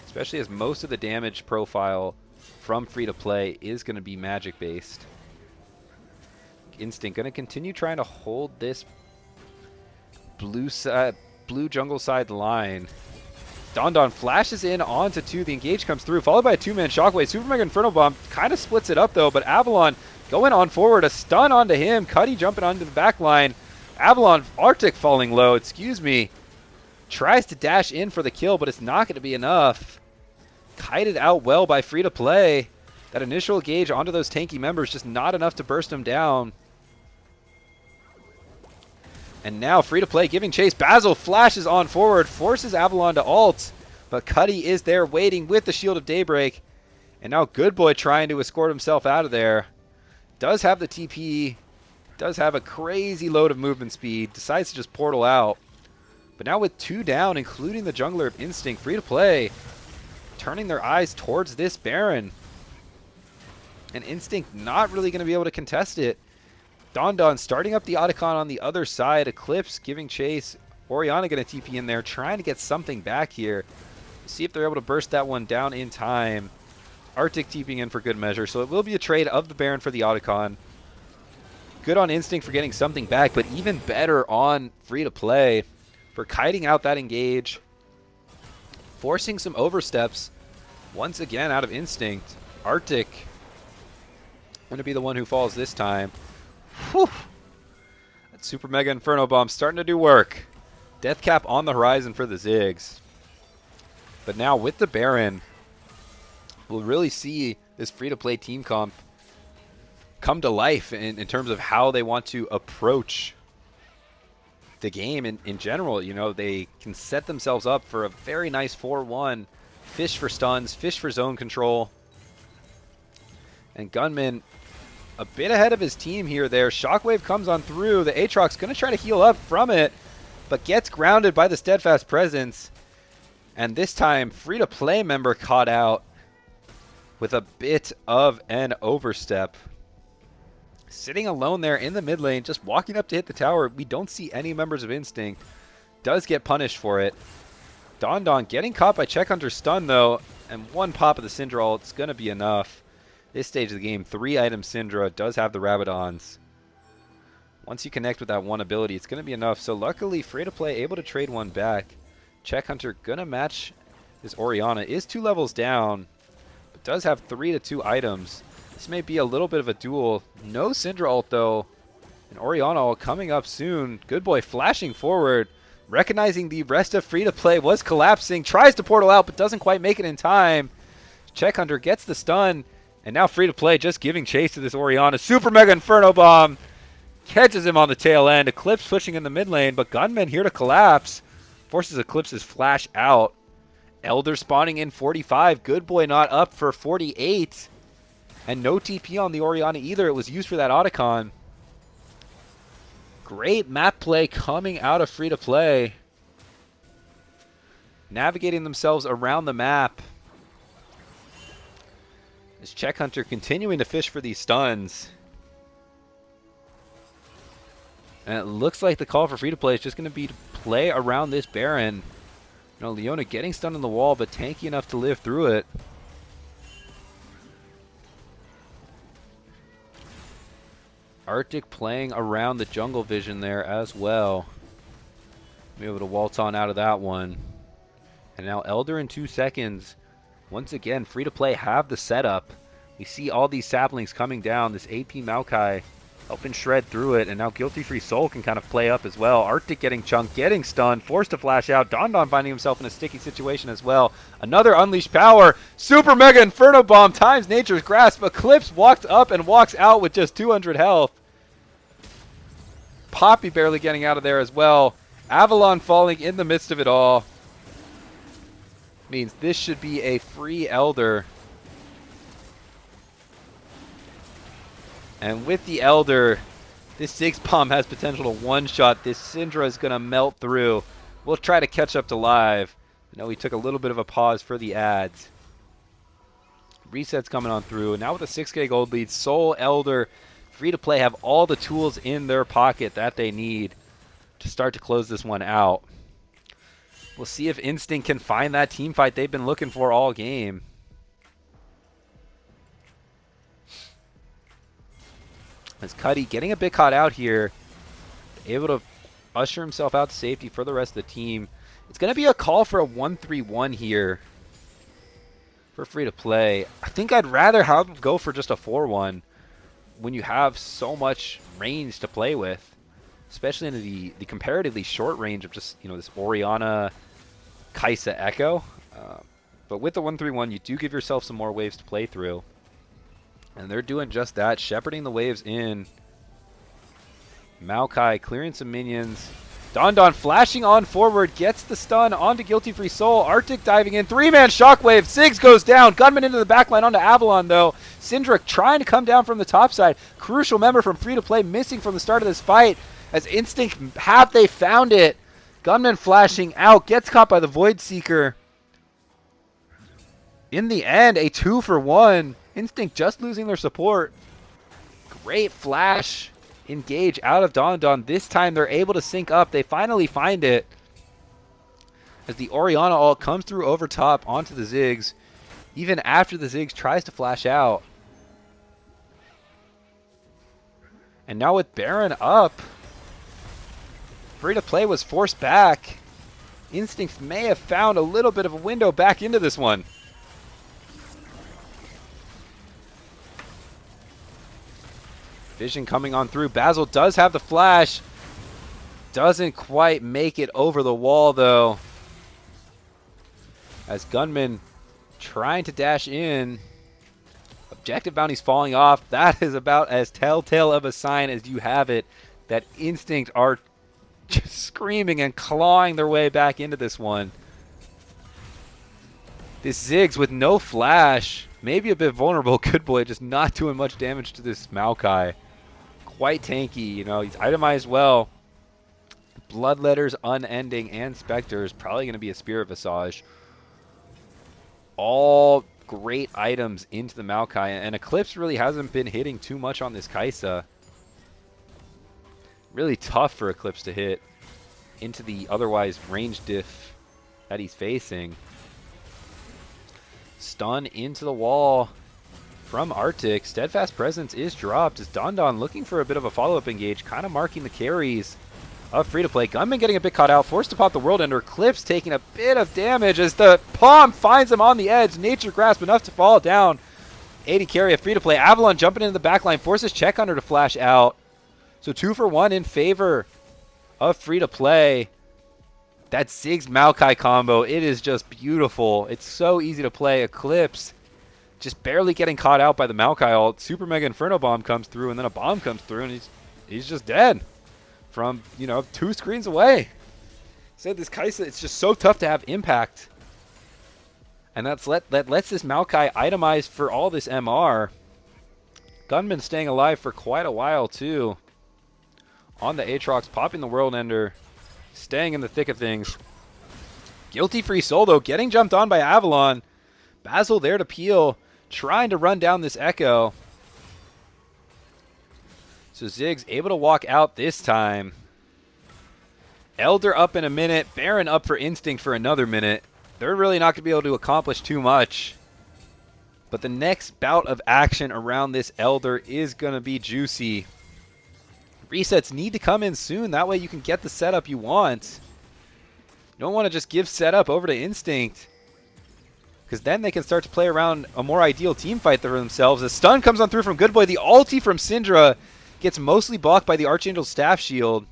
Especially as most of the damage profile from Free2play is going to be magic based. Instinct going to continue trying to hold this blue jungle side line. Don flashes in onto 2. The engage comes through, followed by a 2-man Shockwave. Super Mega Inferno Bomb kind of splits it up though, but Avalon going on forward. A stun onto him. Cuddy jumping onto the back line. Avalon, Arctic falling low, excuse me. Tries to dash in for the kill, but it's not going to be enough. Kited out well by Free2play. That initial engage onto those tanky members, just not enough to burst them down. And now Free2play giving chase. Basil flashes on forward, forces Avalon to ult, but Cuddy is there waiting with the Shield of Daybreak. And now Good Boy trying to escort himself out of there. Does have the TP, does have a crazy load of movement speed, decides to just portal out. But now with 2 down, including the jungler of Instinct, Free2play turning their eyes towards this Baron. And Instinct not really going to be able to contest it. Don starting up the Otacon on the other side. Eclipse giving chase. Orianna going to TP in there, trying to get something back here. See if they're able to burst that one down in time. Arctic TPing in for good measure. So it will be a trade of the Baron for the Otacon. Good on Instinct for getting something back, but even better on Free2play for kiting out that engage. Forcing some oversteps once again out of Instinct. Arctic going to be the one who falls this time. Whew. That Super Mega Inferno Bomb starting to do work. Death Cap on the horizon for the Ziggs. But now with the Baron, we'll really see this Free2play team comp come to life in terms of how they want to approach the game in general. You know, they can set themselves up for a very nice 4-1. Fish for stuns, fish for zone control. And Gunman a bit ahead of his team here there. Shockwave comes on through. The Aatrox going to try to heal up from it, but gets grounded by the Steadfast Presence. And this time, Free2play member caught out with a bit of an overstep. Sitting alone there in the mid lane, just walking up to hit the tower. We don't see any members of Instinct. Does get punished for it. Don getting caught by Check Hunter's stun though, and 1 pop of the Syndra ult. It's going to be enough. This stage of the game, 3-item Syndra, does have the Rabadons. Once you connect with that 1 ability, it's going to be enough. So luckily, Free2play able to trade 1 back. Check Hunter going to match this Orianna. Is 2 levels down, but does have 3 to 2 items. This may be a little bit of a duel. No Syndra ult though. And Orianna ult coming up soon. Good Boy flashing forward. Recognizing the rest of Free2play was collapsing. Tries to portal out, but doesn't quite make it in time. Check Hunter gets the stun. And now Free2play just giving chase to this Orianna. Super Mega Inferno Bomb catches him on the tail end. Eclipse pushing in the mid lane, but Gunman here to collapse. Forces Eclipse's flash out. Elder spawning in 45. Good Boy not up for 48. And no TP on the Orianna either. It was used for that Otacon. Great map play coming out of Free2play. Navigating themselves around the map. This Check Hunter continuing to fish for these stuns. And it looks like the call for Free2play is just going to be to play around this Baron. You know, Leona getting stunned on the wall, but tanky enough to live through it. Arctic playing around the jungle vision there as well. Be able to waltz on out of that one. And now Elder in 2 seconds. Once again, Free2play have the setup. We see all these saplings coming down. This AP Maokai helping shred through it, and now Guilty Free Soul can kind of play up as well. Arctic getting chunked, getting stunned, forced to flash out. Don finding himself in a sticky situation as well. Another Unleashed Power. Super Mega Inferno Bomb times Nature's Grasp. Eclipse walks up and walks out with just 200 health. Poppy barely getting out of there as well. Avalon falling in the midst of it all. Means this should be a free Elder. And with the Elder, this Ziggs Bomb has potential to one-shot. This Syndra is going to melt through. We'll try to catch up to live. I know we took a little bit of a pause for the ads. Reset's coming on through. And now with a 6K gold lead, Soul, Elder, Free2play have all the tools in their pocket that they need to start to close this one out. We'll see if Instinct can find that team fight they've been looking for all game. As Cuddy getting a bit caught out here, able to usher himself out to safety for the rest of the team. It's going to be a call for a 1-3-1 here for Free2play. I think I'd rather have them go for just a 4-1 when you have so much range to play with, especially in the comparatively short range of just, you know, this Orianna, Kai'Sa, Echo. But with the 1-3-1, you do give yourself some more waves to play through. And they're doing just that, shepherding the waves in. Maokai clearing some minions. Don flashing on forward, gets the stun onto Guilty Free Soul. Arctic diving in, 3-man shockwave. Ziggs goes down. Gunman into the backline onto Avalon though. Syndra trying to come down from the top side. Crucial member from Free2play missing from the start of this fight. As Instinct have they found it. Gunman flashing out, gets caught by the Void Seeker. In the end, a 2-for-1. Instinct just losing their support. Great flash engage out of Don. This time they're able to sync up. They finally find it. As the Orianna ult comes through over top onto the Ziggs. Even after the Ziggs tries to flash out. And now with Baron up, Free2play was forced back. Instincts may have found a little bit of a window back into this one. Vision coming on through. Basil does have the flash. Doesn't quite make it over the wall, though. As Gunman trying to dash in. Objective bounty's falling off. That is about as telltale of a sign as you have it. That Instinct are just screaming and clawing their way back into this one. This Ziggs with no flash. Maybe a bit vulnerable. Good boy, just not doing much damage to this Maokai. Quite tanky, you know, he's itemized well. Bloodletters, Unending, and Spectre is probably going to be a Spirit Visage. All great items into the Maokai, and Eclipse really hasn't been hitting too much on this Kai'Sa. Really tough for Eclipse to hit into the otherwise range diff that he's facing. Stun into the wall from Arctic. Steadfast Presence is dropped as Don looking for a bit of a follow-up engage, kind of marking the carries of Free2play. Gunman getting a bit caught out, forced to pop the World Ender. Eclipse taking a bit of damage as the Palm finds him on the edge. Nature Grasp enough to fall down. 80 carry of Free2play. Avalon jumping into the backline, forces Check Hunter to flash out. So 2-for-1 in favor of Free2play. That Ziggs Maokai combo, it is just beautiful. It's so easy to play. Eclipse just barely getting caught out by the Maokai ult. Super Mega Inferno Bomb comes through, and then a bomb comes through, and he's just dead from, you know, 2 screens away. Said this Kai'Sa, it's just so tough to have impact. And that lets this Maokai itemize for all this MR. Gunman staying alive for quite a while, too. On the Aatrox, popping the World Ender. Staying in the thick of things. Guilty Free Soul, though, getting jumped on by Avalon. Basil there to peel. Trying to run down this Echo. So Ziggs able to walk out this time. Elder up in a minute. Baron up for Instinct for another minute. They're really not going to be able to accomplish too much. But the next bout of action around this Elder is going to be juicy. Resets need to come in soon. That way you can get the setup you want. You don't want to just give setup over to Instinct, because then they can start to play around a more ideal team fight for themselves. A stun comes on through from Good Boy. The ulti from Syndra Gets mostly blocked by the Archangel's staff shield.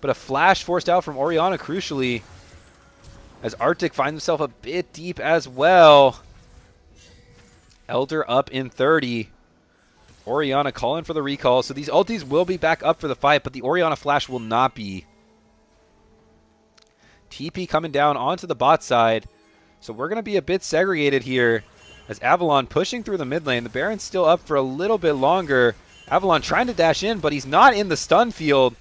But a flash forced out from Orianna crucially. As Arctic finds himself a bit deep as well. Elder up in 30. Orianna calling for the recall. So these ultis will be back up for the fight, but the Orianna flash will not be. TP coming down onto the bot side. So we're going to be a bit segregated here. As Avalon pushing through the mid lane. The Baron's still up for a little bit longer. Avalon trying to dash in, but he's not in the stun field.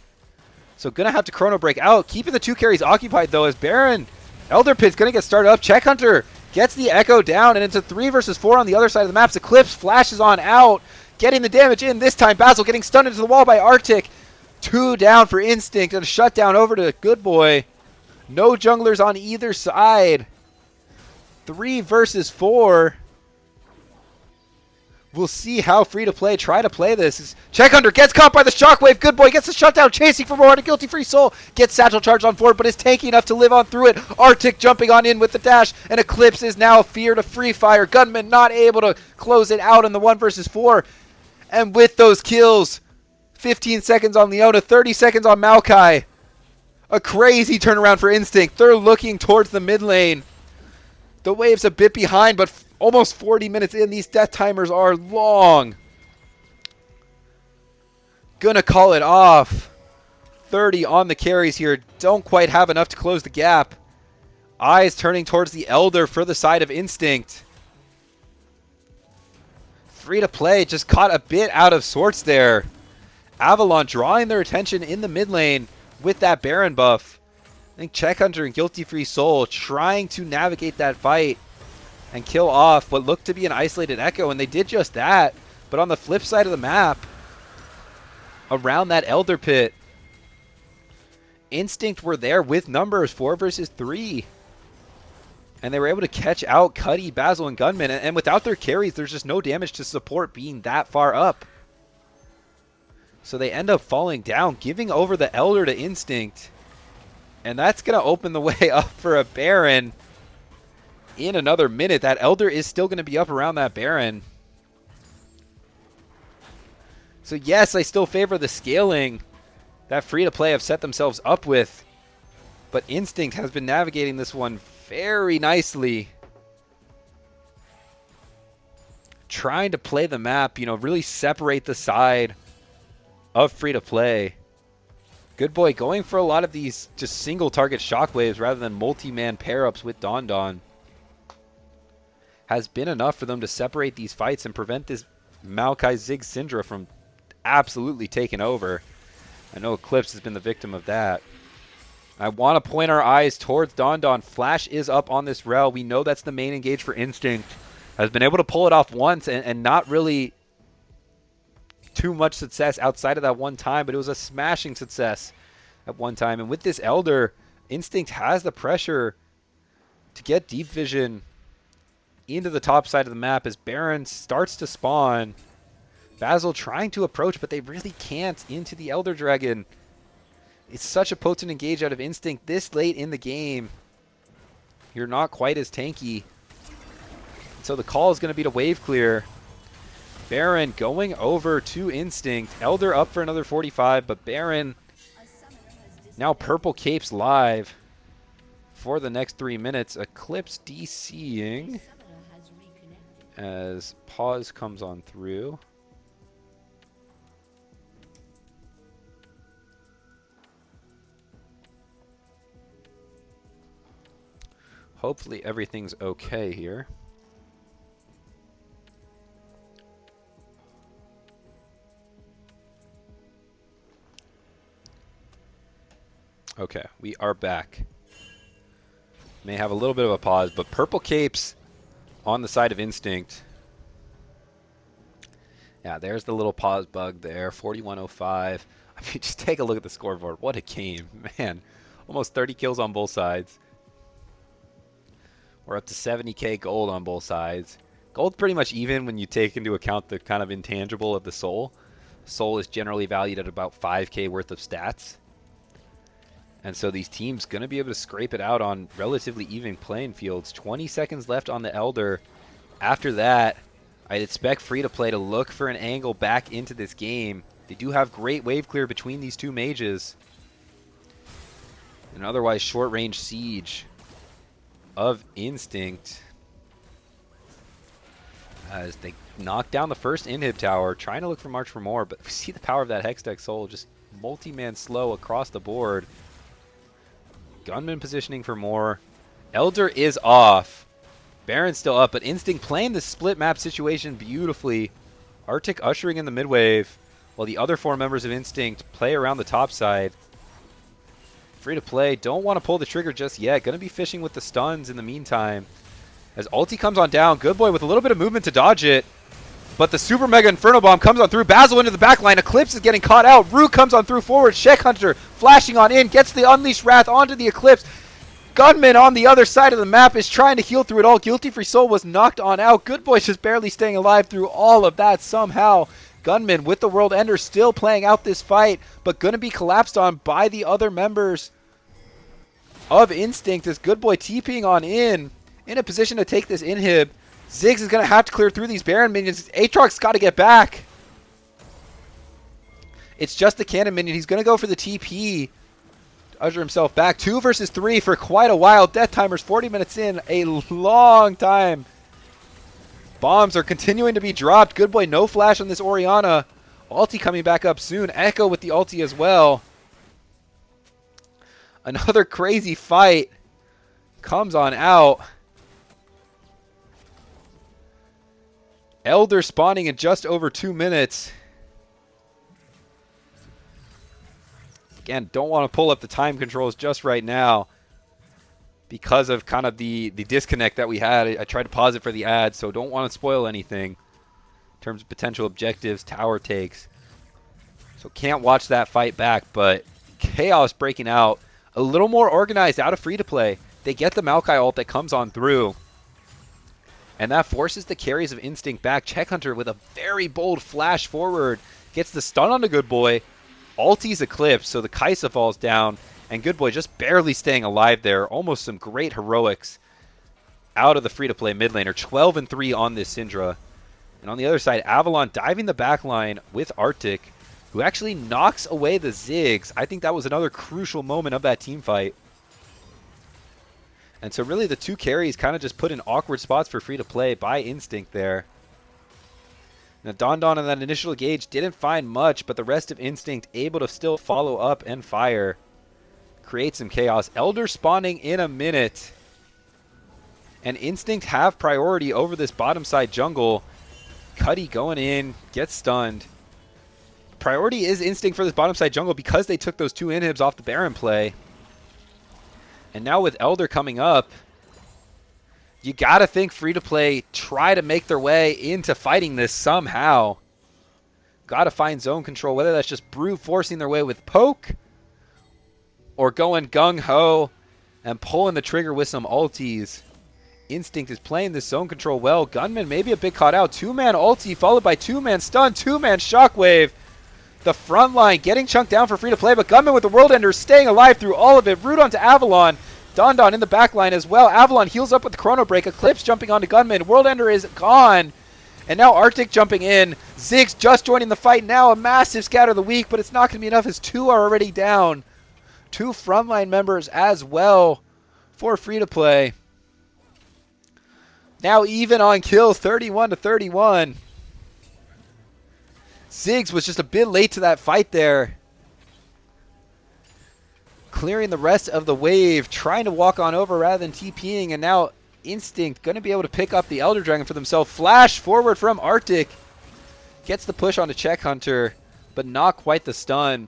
So going to have to chrono break out. Keeping the 2 carries occupied though as Baron. Elder Pit's going to get started up. Check Hunter gets the Echo down, and it's a 3 versus 4 on the other side of the map. Eclipse flashes on out. Getting the damage in this time. Basil getting stunned into the wall by Arctic. 2 down for Instinct and a shutdown over to Good Boy. No junglers on either side. 3 versus 4. We'll see how Free2play try to play this. Check Hunter gets caught by the shockwave. Good Boy gets the shutdown, chasing for more. A Guilty Free Soul gets satchel charge on forward, but is tanky enough to live on through it. Arctic jumping on in with the dash, and Eclipse is now feared of free fire. Gunman not able to close it out in the 1 versus 4. And with those kills, 15 seconds on Leona, 30 seconds on Maokai. A crazy turnaround for Instinct. They're looking towards the mid lane. The wave's a bit behind, but almost 40 minutes in. These death timers are long. Gonna call it off. 30 on the carries here. Don't quite have enough to close the gap. Eyes turning towards the Elder for the side of Instinct. Free2play just caught a bit out of sorts there. Avalon drawing their attention in the mid lane with that Baron buff. I think Check Hunter and Guilty Free Soul trying to navigate that fight and kill off what looked to be an isolated Echo, and they did just that. But on the flip side of the map, around that Elder Pit, Instinct were there with numbers, 4 versus 3. And they were able to catch out Cuddy, Basil, and Gunman. And without their carries, there's just no damage to support being that far up. So they end up falling down, giving over the Elder to Instinct. And that's going to open the way up for a Baron in another minute. That Elder is still going to be up around that Baron. So yes, I still favor the scaling that Free2play have set themselves up with. But Instinct has been navigating this one very nicely. Trying to play the map, you know, really separate the side of Free2play. Good Boy going for a lot of these just single target shockwaves rather than multi-man pair-ups with Don Don. Has been enough for them to separate these fights and prevent this Maokai Zig Syndra from absolutely taking over. I know Eclipse has been the victim of that. I want to point our eyes towards Don Don. Flash is up on this rel. We know that's the main engage for Instinct. Has been able to pull it off once and not really too much success outside of that one time, but it was a smashing success at one time. And with this Elder, Instinct has the pressure to get deep vision into the top side of the map as Baron starts to spawn. Basil trying to approach, but they really can't into the Elder Dragon. It's such a potent engage out of Instinct this late in the game. You're not quite as tanky. So the call is going to be to wave clear. Baron going over to Instinct. Elder up for another 45, but Baron now purple capes live for the next 3 minutes. Eclipse DCing as pause comes on through. Hopefully everything's okay here. Okay, we are back. May have a little bit of a pause, but purple capes on the side of Instinct. Yeah, there's the little pause bug there, 4105. I mean, just take a look at the scoreboard. What a game, man. Almost 30 kills on both sides. We're up to 70k gold on both sides. Gold's pretty much even when you take into account the kind of intangible of the soul. Soul is generally valued at about 5k worth of stats. And so these teams going to be able to scrape it out on relatively even playing fields. 20 seconds left on the Elder. After that, I'd expect Free2play to look for an angle back into this game. They do have great wave clear between these two mages. An otherwise short-range siege of Instinct. As they knock down the first inhib tower, trying to look for March for more, but we see the power of that Hextech Soul, just multi-man slow across the board. Gunman positioning for more. Elder is off. Baron's still up, but Instinct playing the split map situation beautifully. Arctic ushering in the mid wave, while the other 4 members of Instinct play around the top side. Free2play don't want to pull the trigger just yet. Going to be fishing with the stuns in the meantime. As ulti comes on down, Good Boy with a little bit of movement to dodge it. But the Super Mega Inferno Bomb comes on through. Basil into the backline. Eclipse is getting caught out. Rue comes on through forward. Shek Hunter flashing on in. Gets the Unleashed Wrath onto the Eclipse. Gunman on the other side of the map is trying to heal through it all. Guilty Free Soul was knocked on out. Good Boy's just barely staying alive through all of that somehow. Gunman with the World Ender still playing out this fight, but going to be collapsed on by the other members of Instinct as Good Boy TPing on in a position to take this inhib. Ziggs is going to have to clear through these Baron minions. Aatrox's got to get back. It's just the cannon minion. He's going to go for the TP. Usher himself back. 2 versus 3 for quite a while. Death timer's 40 minutes in. A long time. Bombs are continuing to be dropped. Good Boy no flash on this Orianna. Ulti coming back up soon. Echo with the ulti as well. Another crazy fight comes on out. Elder spawning in just over 2 minutes. Again, don't want to pull up the time controls just right now because of kind of the disconnect that we had. I tried to pause it for the ad, so don't want to spoil anything in terms of potential objectives, tower takes. So can't watch that fight back, but chaos breaking out. A little more organized out of Free2play. They get the Maokai ult that comes on through. And that forces the carries of Instinct back. Check Hunter with a very bold flash forward. Gets the stun on the Good Boy. Ulti's Eclipse, so the Kaisa falls down. And Good Boy just barely staying alive there. Almost some great heroics out of the Free2play mid laner. 12-3 on this Syndra. And on the other side, Avalon diving the back line with Arctic, who actually knocks away the Ziggs. I think that was another crucial moment of that team fight. And so really the 2 carries kind of just put in awkward spots for Free2play by Instinct there. Now Don in that initial engage didn't find much, but the rest of Instinct able to still follow up and fire. Create some chaos. Elder spawning in a minute. And Instinct have priority over this bottom side jungle. Cuddy going in, gets stunned. Priority is Instinct for this bottom side jungle because they took those 2 inhibs off the Baron play. And now with Elder coming up, you got to think Free2play try to make their way into fighting this somehow. Got to find zone control, whether that's just brute forcing their way with poke or going gung-ho and pulling the trigger with some ultis. Instinct is playing this zone control well. Gunman maybe a bit caught out. 2-man ulti followed by 2-man stun, 2-man shockwave. The front line getting chunked down for Free2play, but Gunman with the World Ender staying alive through all of it. Root onto Avalon. Don in the back line as well. Avalon heals up with the Chrono Break. Eclipse jumping onto Gunman. World Ender is gone. And now Arctic jumping in. Ziggs just joining the fight now. A massive scatter of the week, but it's not going to be enough as 2 are already down. 2 frontline members as well for Free2play. Now even on kills, 31-31. Ziggs was just a bit late to that fight there. Clearing the rest of the wave, trying to walk on over rather than TPing, and now Instinct going to be able to pick up the Elder Dragon for themselves. Flash forward from Arctic. Gets the push onto Check Hunter, but not quite the stun.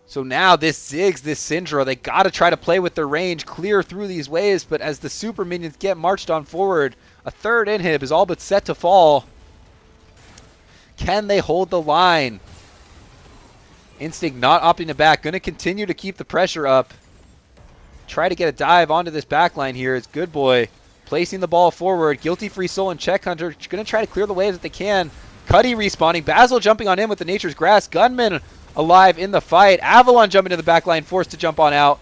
So now this Ziggs, this Syndra, they got to try to play with their range, clear through these waves, but as the super minions get marched on forward, a 3rd inhib is all but set to fall. Can they hold the line? Instinct not opting to back. Going to continue to keep the pressure up. Try to get a dive onto this backline here. It's Good Boy placing the ball forward. Guilty Free Soul and Check Hunter going to try to clear the waves if they can. Cuddy respawning. Basil jumping on in with the Nature's Grass. Gunman alive in the fight. Avalon jumping to the backline, forced to jump on out.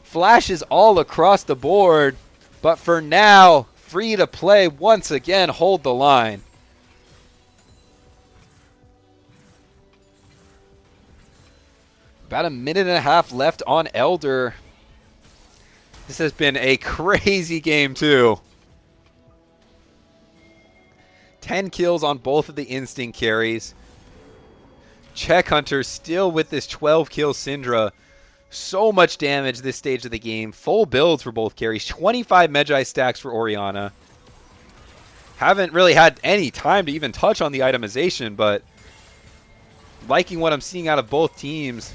Flashes all across the board. But for now, Free2play once again hold the line. About a minute and a half left on Elder. This has been a crazy game too. 10 kills on both of the Instinct carries. Check Hunter still with this 12 kill Syndra. So much damage this stage of the game. Full builds for both carries. 25 Magi stacks for Orianna. Haven't really had any time to even touch on the itemization, but liking what I'm seeing out of both teams.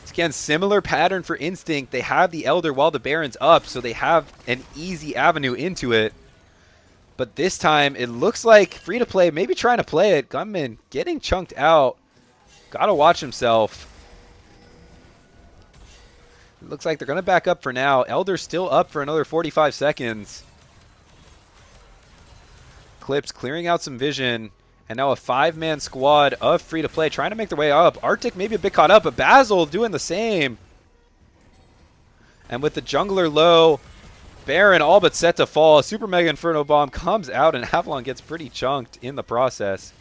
It's, again, similar pattern for Instinct. They have the Elder while the Baron's up, so they have an easy avenue into it. But this time, it looks like Free2play maybe trying to play it. Gunman getting chunked out. Gotta watch himself. It looks like they're going to back up for now. Elder's still up for another 45 seconds. Clips clearing out some vision. And now a 5-man squad of Free2play trying to make their way up. Arctic maybe a bit caught up, but Basil doing the same. And with the jungler low, Baron all but set to fall. Super Mega Inferno Bomb comes out, and Avalon gets pretty chunked in the process.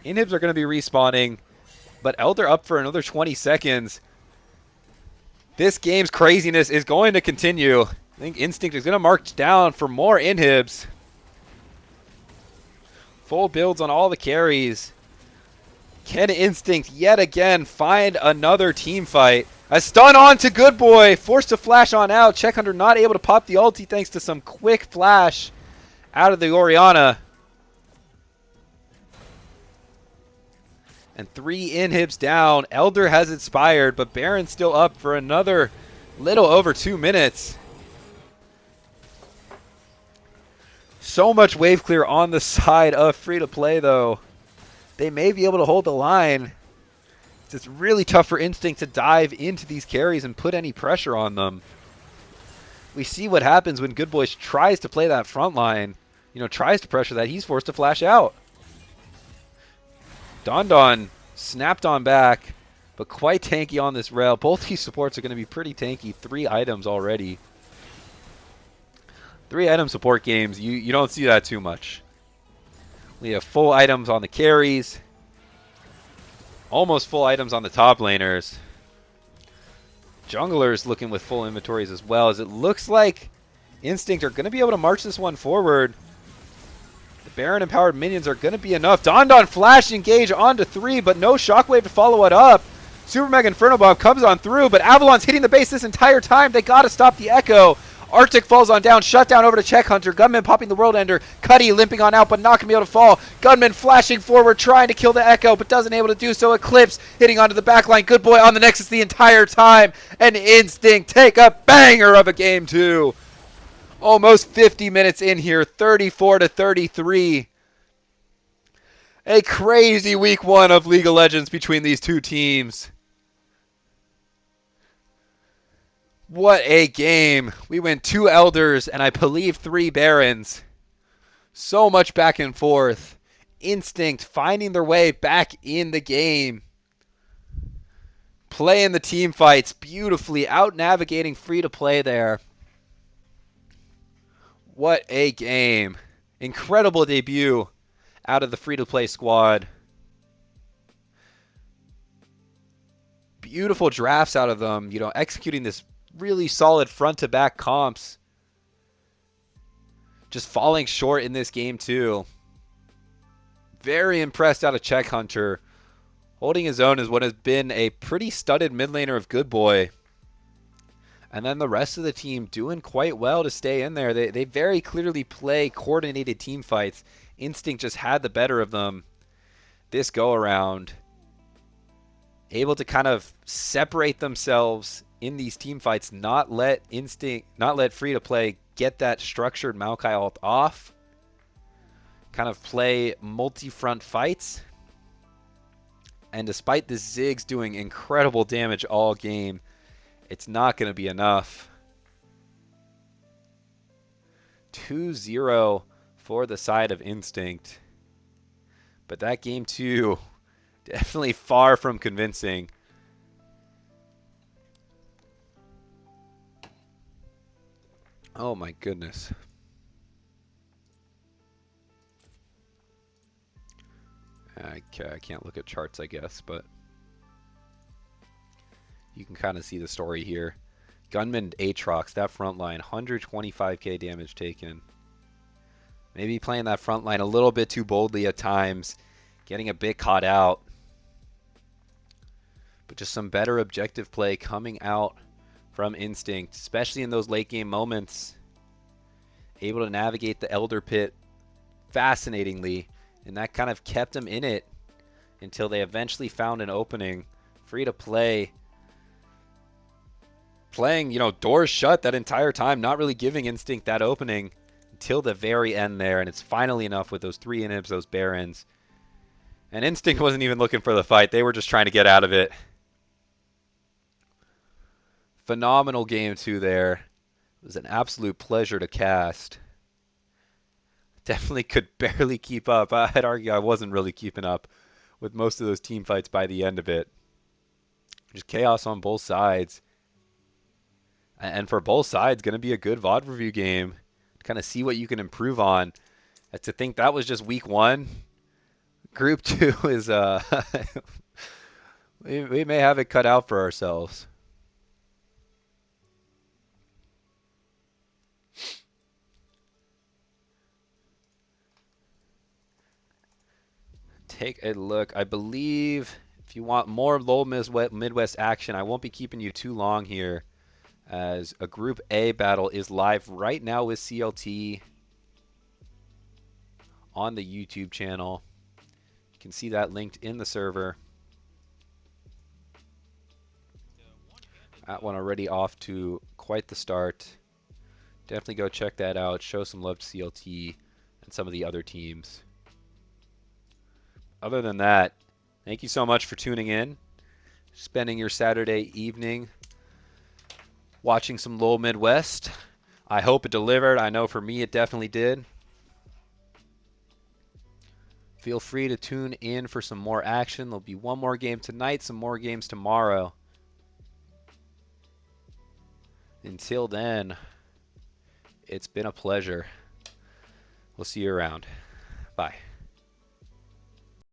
Inhibs are going to be respawning, but Elder up for another 20 seconds. This game's craziness is going to continue. I think Instinct is going to march down for more inhibs. Full builds on all the carries. Can Instinct yet again find another team fight? A stun on to Good Boy. Forced to flash on out. Check Hunter not able to pop the ulti thanks to some quick flash out of the Orianna. And 3 inhibs down. Elder has expired, but Baron's still up for another little over 2 minutes. So much wave clear on the side of Free2play, though. They may be able to hold the line. It's just really tough for Instinct to dive into these carries and put any pressure on them. We see what happens when Good Boy tries to play that front line. You know, tries to pressure that. He's forced to flash out. Don snapped on back, but quite tanky on this rail. Both these supports are going to be pretty tanky. 3 items already. 3 item support games, you don't see that too much. We have full items on the carries. Almost full items on the top laners. Junglers looking with full inventories as well, as it looks like Instinct are going to be able to march this one forward. The Baron-empowered minions are going to be enough. Don flash engage onto 3, but no shockwave to follow it up. Super Mega Inferno Bomb comes on through, but Avalon's hitting the base this entire time. They got to stop the Echo. Arctic falls on down, shut down over to Check Hunter. Gunman popping the World Ender. Cuddy limping on out, but not going to be able to fall. Gunman flashing forward, trying to kill the Echo, but doesn't able to do so. Eclipse hitting onto the backline. Good Boy on the Nexus the entire time. And Instinct take a banger of a game, too. Almost 50 minutes in here, 34-33. A crazy week 1 of League of Legends between these two teams. What a game. We went 2 Elders and I believe 3 Barons. So much back and forth. Instinct finding their way back in the game. Playing the team fights beautifully. Out-navigating Free2play there. What a game. Incredible debut out of the Free2play squad. Beautiful drafts out of them. You know, executing this really solid front-to-back comps. Just falling short in this game, too. Very impressed out of Check Hunter. Holding his own as what has been a pretty studded mid laner of Good Boy. And then the rest of the team doing quite well to stay in there. They very clearly play coordinated team fights. Instinct just had the better of them this go-around. Able to kind of separate themselves in these team fights, not let Free2play get that structured Maokai ult off. Kind of play multi-front fights. And despite the Ziggs doing incredible damage all game, it's not going to be enough. 2-0 for the side of Instinct. But that game too, definitely far from convincing. Oh my goodness. I can't look at charts, I guess, but you can kind of see the story here. Gunman Aatrox, that front line, 125k damage taken. Maybe playing that front line a little bit too boldly at times, getting a bit caught out. But just some better objective play coming out from Instinct, especially in those late game moments. Able to navigate the Elder Pit fascinatingly, and that kind of kept them in it until they eventually found an opening. Free to play, playing, doors shut that entire time, not really giving Instinct that opening until the very end there, and it's finally enough with those 3 inhibs, those Barons. And Instinct wasn't even looking for the fight. They were just trying to get out of it. Phenomenal game 2 there. It was an absolute pleasure to cast. Definitely could barely keep up. I'd argue I wasn't really keeping up with most of those team fights by the end of it. Just chaos on both sides. And for both sides, going to be a good VOD review game. Kind of see what you can improve on. To think that was just week 1. Group 2 is, we may have it cut out for ourselves. Take a look. I believe if you want more LOLMidwest action, I won't be keeping you too long here, as a Group A battle is live right now with CLT on the YouTube channel. You can see that linked in the server. That one already off to quite the start. Definitely go check that out. Show some love to CLT and some of the other teams. Other than that, thank you so much for tuning in, spending your Saturday evening watching some LOLMidwest. I hope it delivered. I know for me it definitely did. Feel free to tune in for some more action. There'll be one more game tonight, some more games tomorrow. Until then, it's been a pleasure. We'll see you around. Bye.